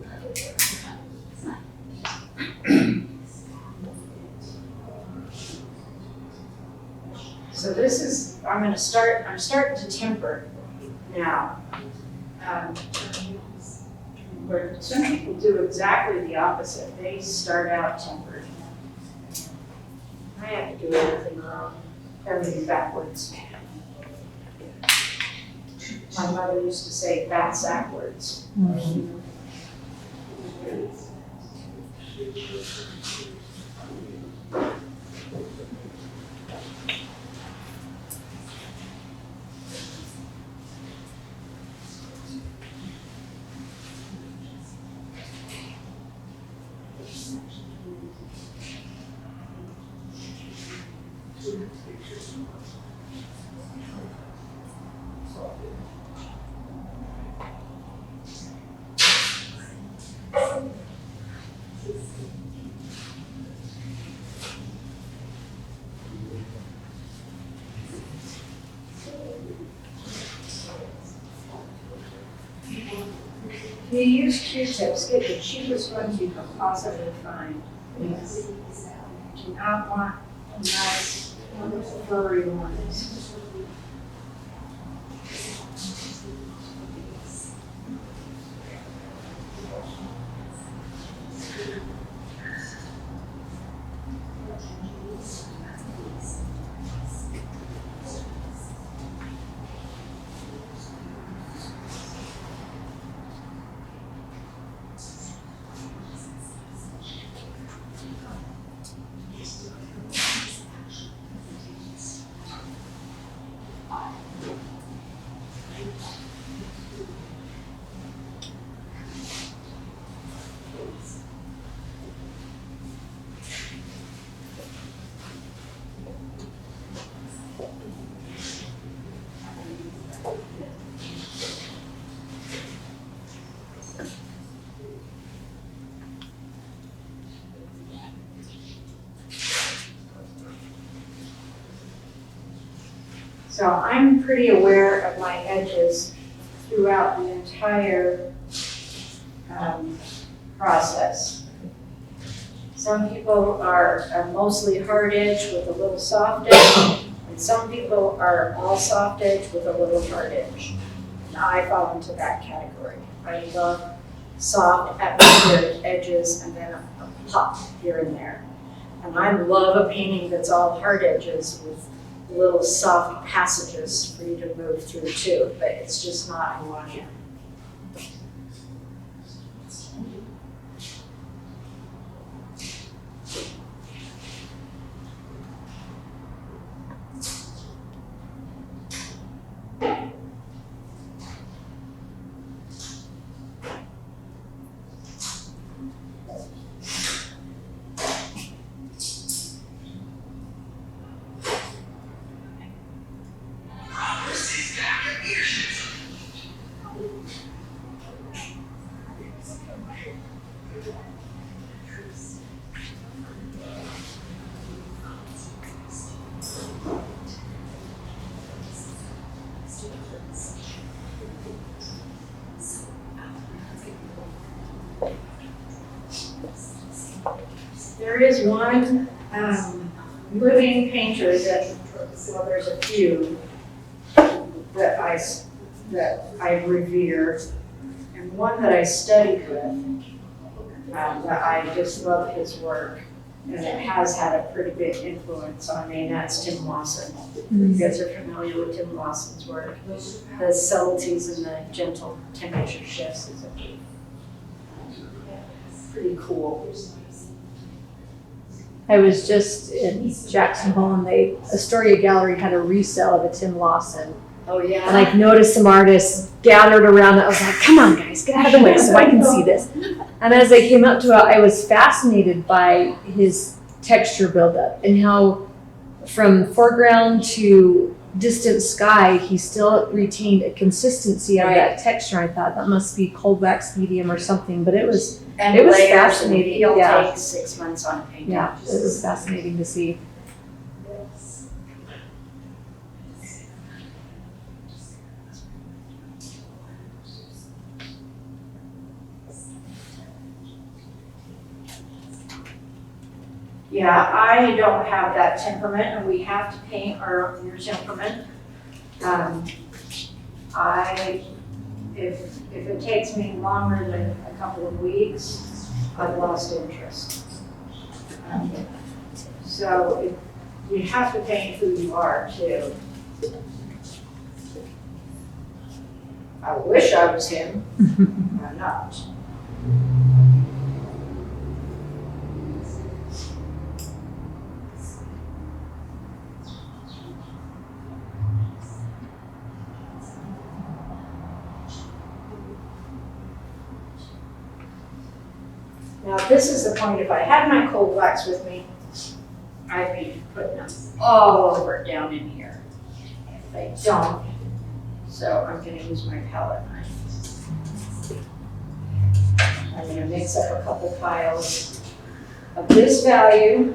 So this is, I'm starting to temper now. Where some people do exactly the opposite. They start out tempered. I have to do everything wrong, everything backwards. My mother used to say backwards. If you use Q-tips, get the cheapest ones you can possibly find. You do not want nice, furry ones. So I'm pretty aware of my edges throughout the entire process. Some people are mostly hard edge with a little soft edge, and some people are all soft edge with a little hard edge. And I fall into that category. I love soft atmospheric edges and then a pop here and there. And I love a painting that's all hard edges with little soft passages for you to move through too, but it's just not Hawaiian. There is one living painter that, well, there's a few that I revere, and one that I studied with, that I just love his work, and it has had a pretty big influence on me, and that's Tim Lawson. You guys are familiar with Tim Lawson's work. The subtleties and the gentle temperature shifts is pretty cool. I was just in Jackson Hole and Astoria Gallery had a resale of a Tim Lawson. Oh, yeah? And I noticed some artists gathered around it. I was like, come on guys, get out of the way so I can see this. And as I came up to it, I was fascinated by his texture buildup and how from foreground to distant sky, he still retained a consistency of that texture. I thought that must be cold wax medium or something, but it was layers, fascinating. And he'll Yeah. take 6 months on a painting. Yeah, it was fascinating to see. Yeah, I don't have that temperament, and we have to paint our own temperament. If it takes me longer than a couple of weeks, I've lost interest. So you have to paint who you are too. I wish I was him, I'm not. Now, this is the point, if I had my cold wax with me, I'd be putting them all over it down in here. If I don't, so I'm gonna use my palette knife. I'm gonna mix up a couple piles of this value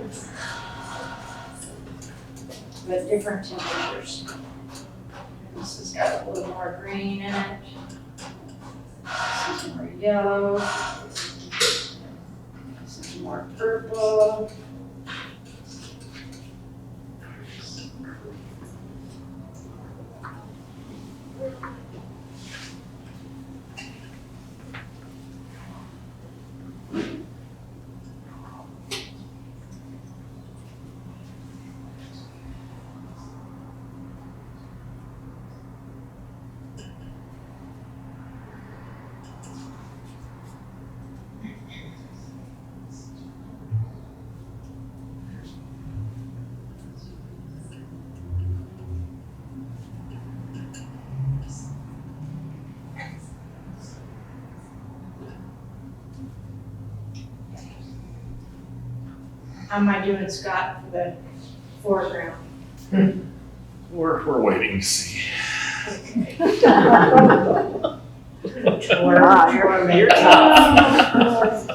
with different temperatures. This has got a little more green in it. This is more yellow. This is more purple. How am I doing, Scott, for the foreground? We're waiting to see. You're tough.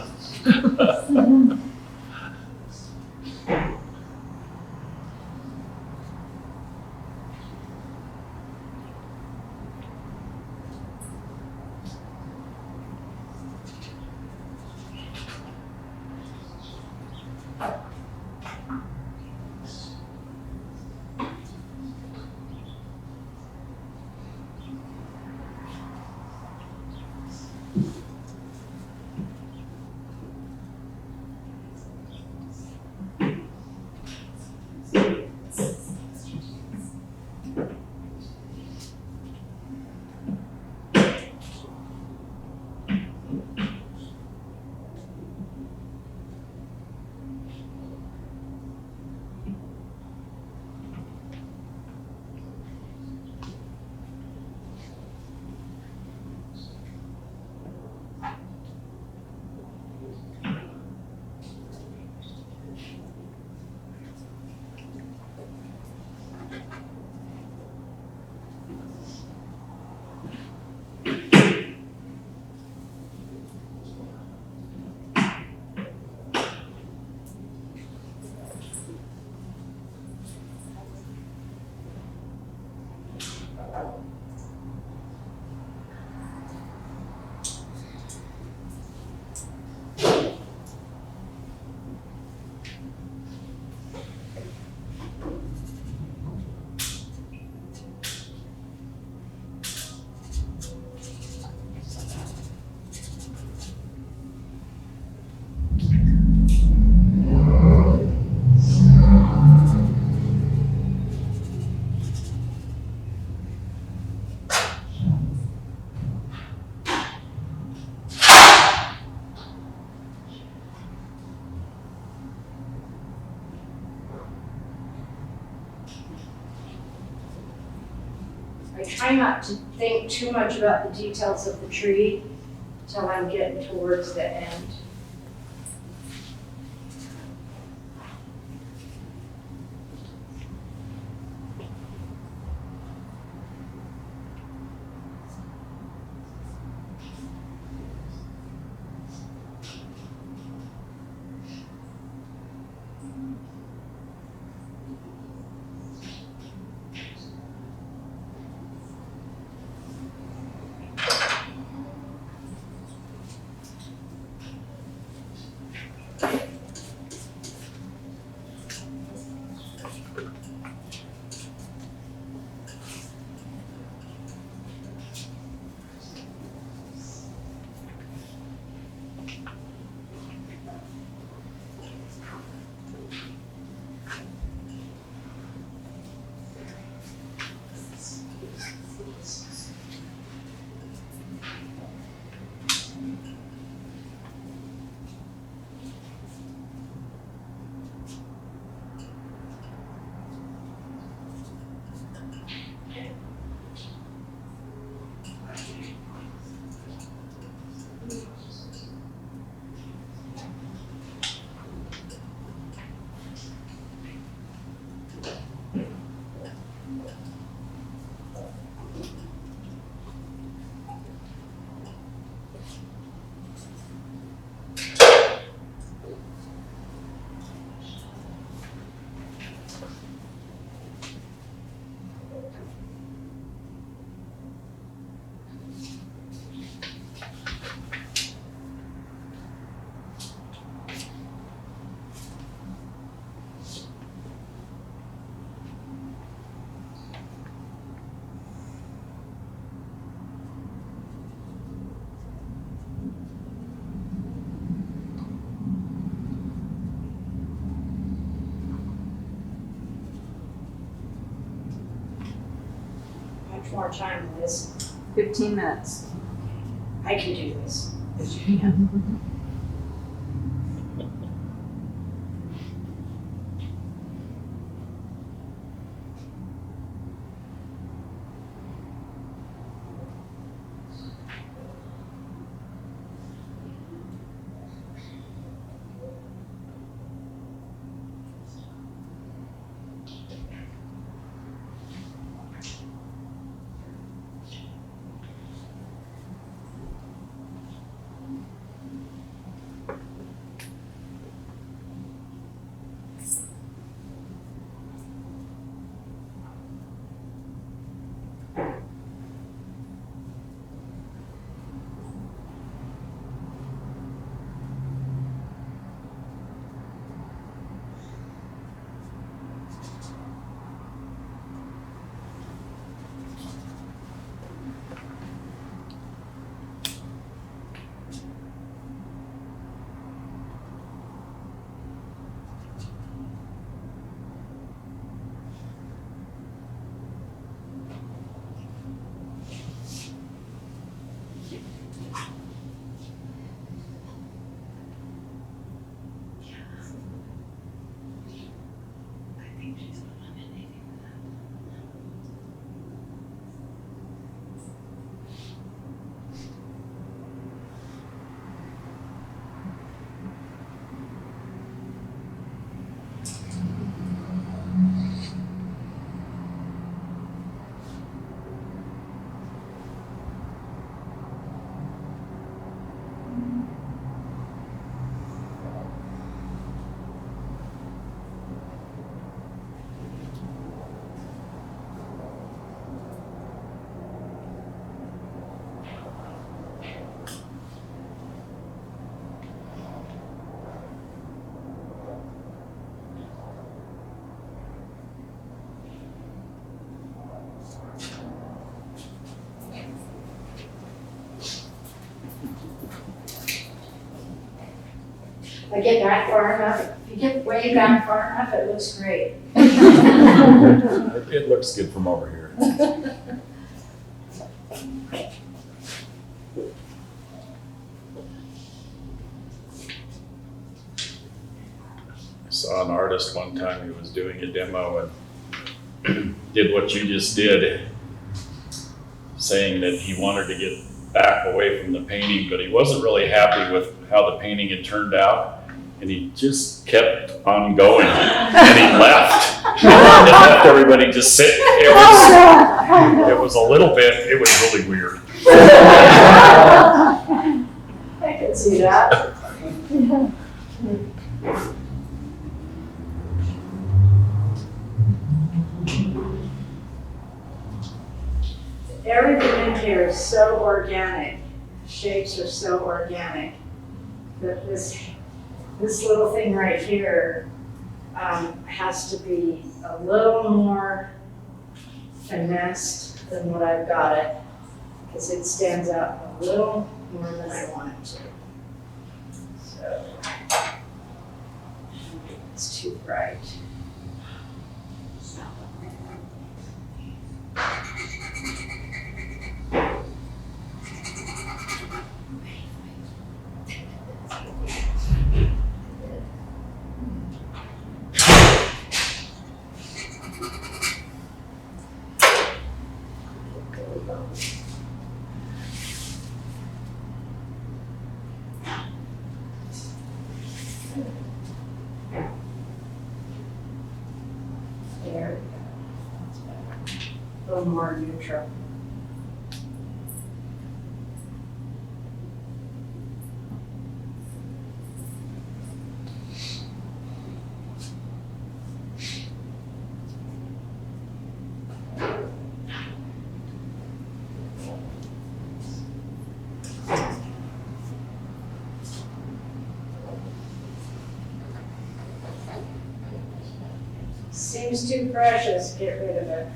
I try not to think too much about the details of the tree till I'm getting towards the end. much more time, Liz? 15 minutes. I can do this. If I get back far enough, if you get way back far enough, it looks great. It looks good from over here. I saw an artist one time, he was doing a demo and did what you just did, saying that he wanted to get back away from the painting, but he wasn't really happy with how the painting had turned out. And he just kept on going, and he left. And left everybody just sitting. It was a little bit, it was really weird. I can see that. Everything in here is so organic. Shapes are so organic that this little thing right here has to be a little more finessed than what I've got it, because it stands out a little more than I want it to. So it's too bright. There we go. That's better. A little more neutral. Seems too precious, get rid of it.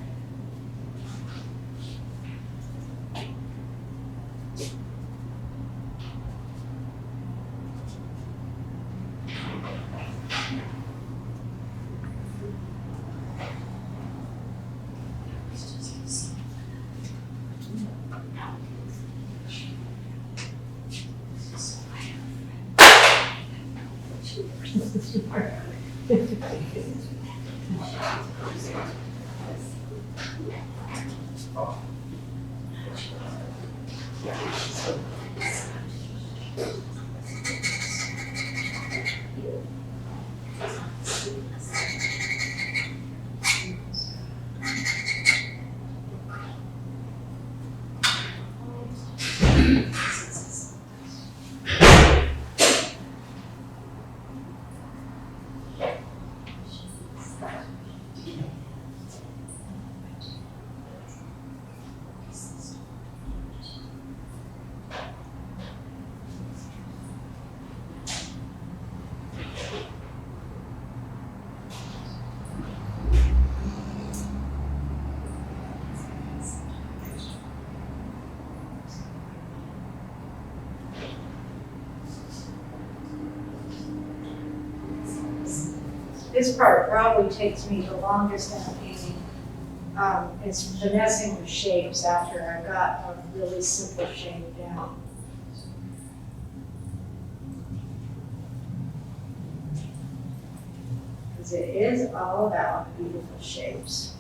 This part probably takes me the longest in a painting. It's finessing the shapes after I got a really simple shape down. Because it is all about beautiful shapes.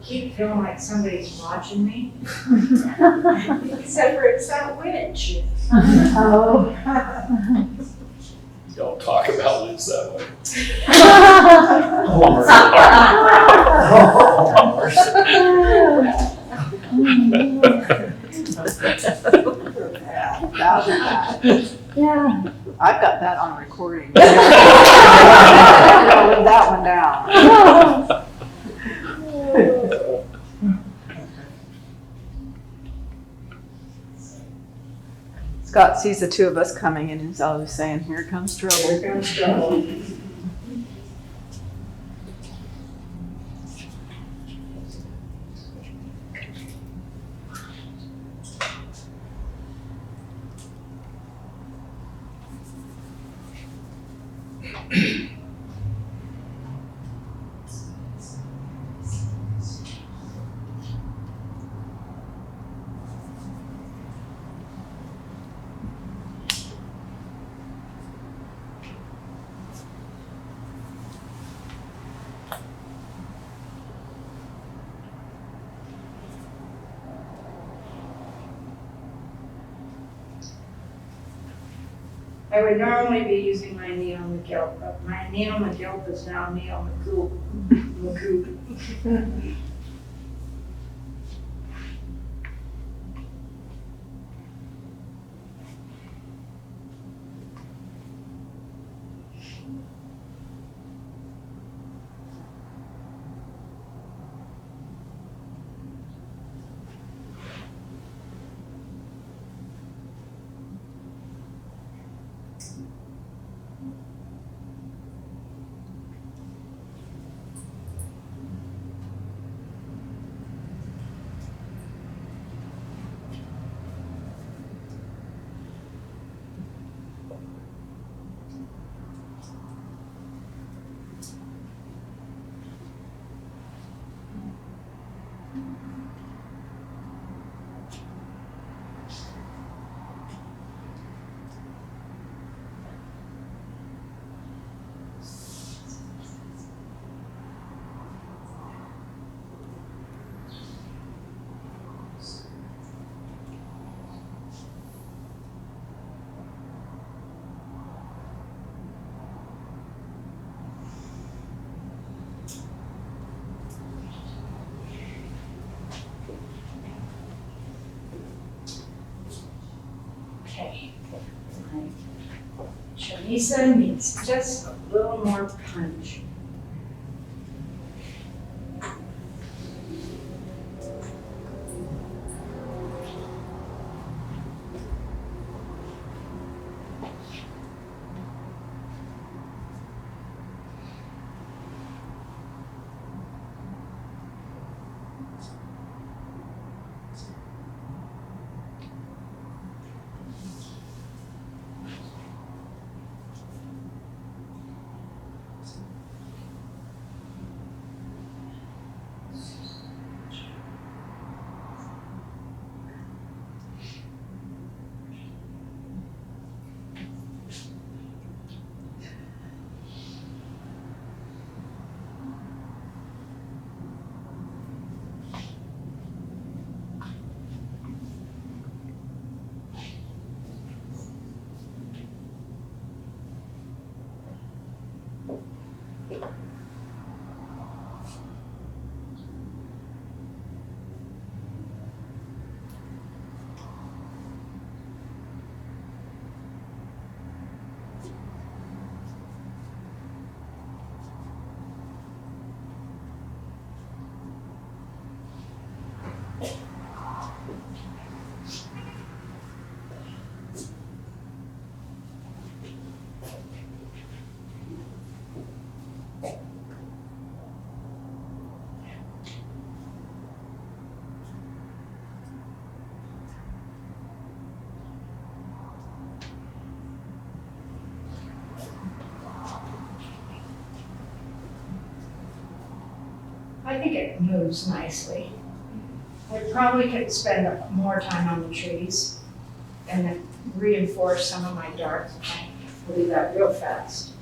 Keep feeling like somebody's watching me. Except for it's that witch. Oh. Don't talk about Liz that way. Yeah. I've got that on recording. Live that one down. Scott sees the two of us coming and he's always saying, "Here comes trouble." Here comes trouble. I would normally be using my Neo McGill, but my Neo McGill is now Neo McCool. Okay. Shanisa needs just a little more punch. I think it moves nicely. I probably could spend more time on the trees and then reinforce some of my darks. I'll do that real fast.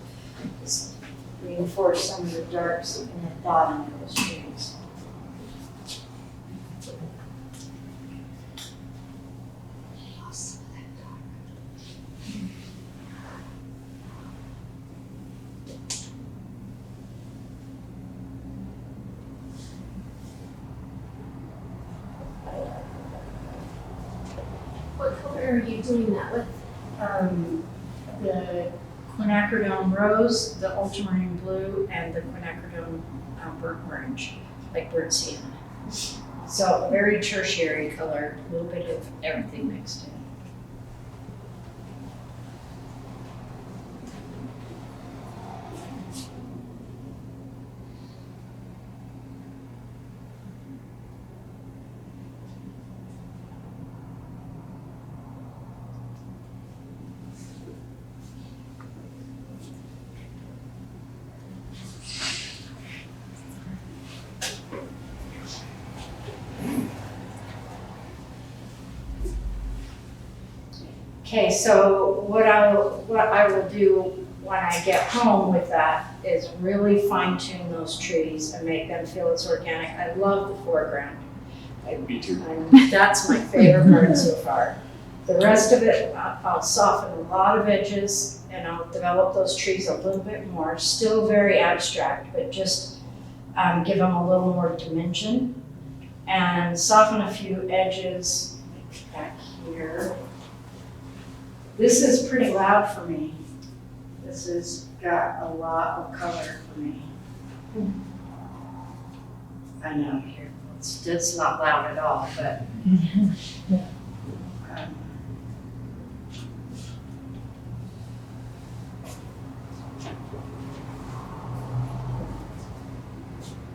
Just reinforce some of the darks in the bottom of those trees. What color are you doing that with? The quinacridone rose, the ultramarine blue, and the quinacridone burnt orange, like burnt sienna. So a very tertiary color, a little bit of everything mixed in. Okay, so what I will do when I get home with that is really fine tune those trees and make them feel it's organic. I love the foreground. Me too. That's my favorite part so far. The rest of it, I'll soften a lot of edges and I'll develop those trees a little bit more. Still very abstract, but just give them a little more dimension and soften a few edges back here. This is pretty loud for me. This has got a lot of color for me. I know, here, it's not loud at all, but.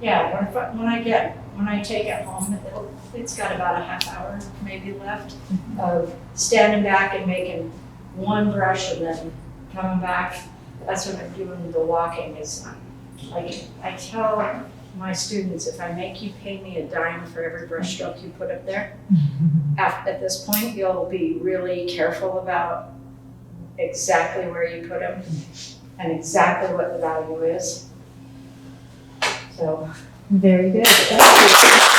Yeah, when I take it home, it's got about a half hour maybe left of standing back and making one brush and then coming back. That's what I'm doing the walking is like, I tell my students, if I make you pay me a dime for every brush stroke you put up there, at this point, you'll be really careful about exactly where you put them and exactly what the value is. So, Very good. Thank you.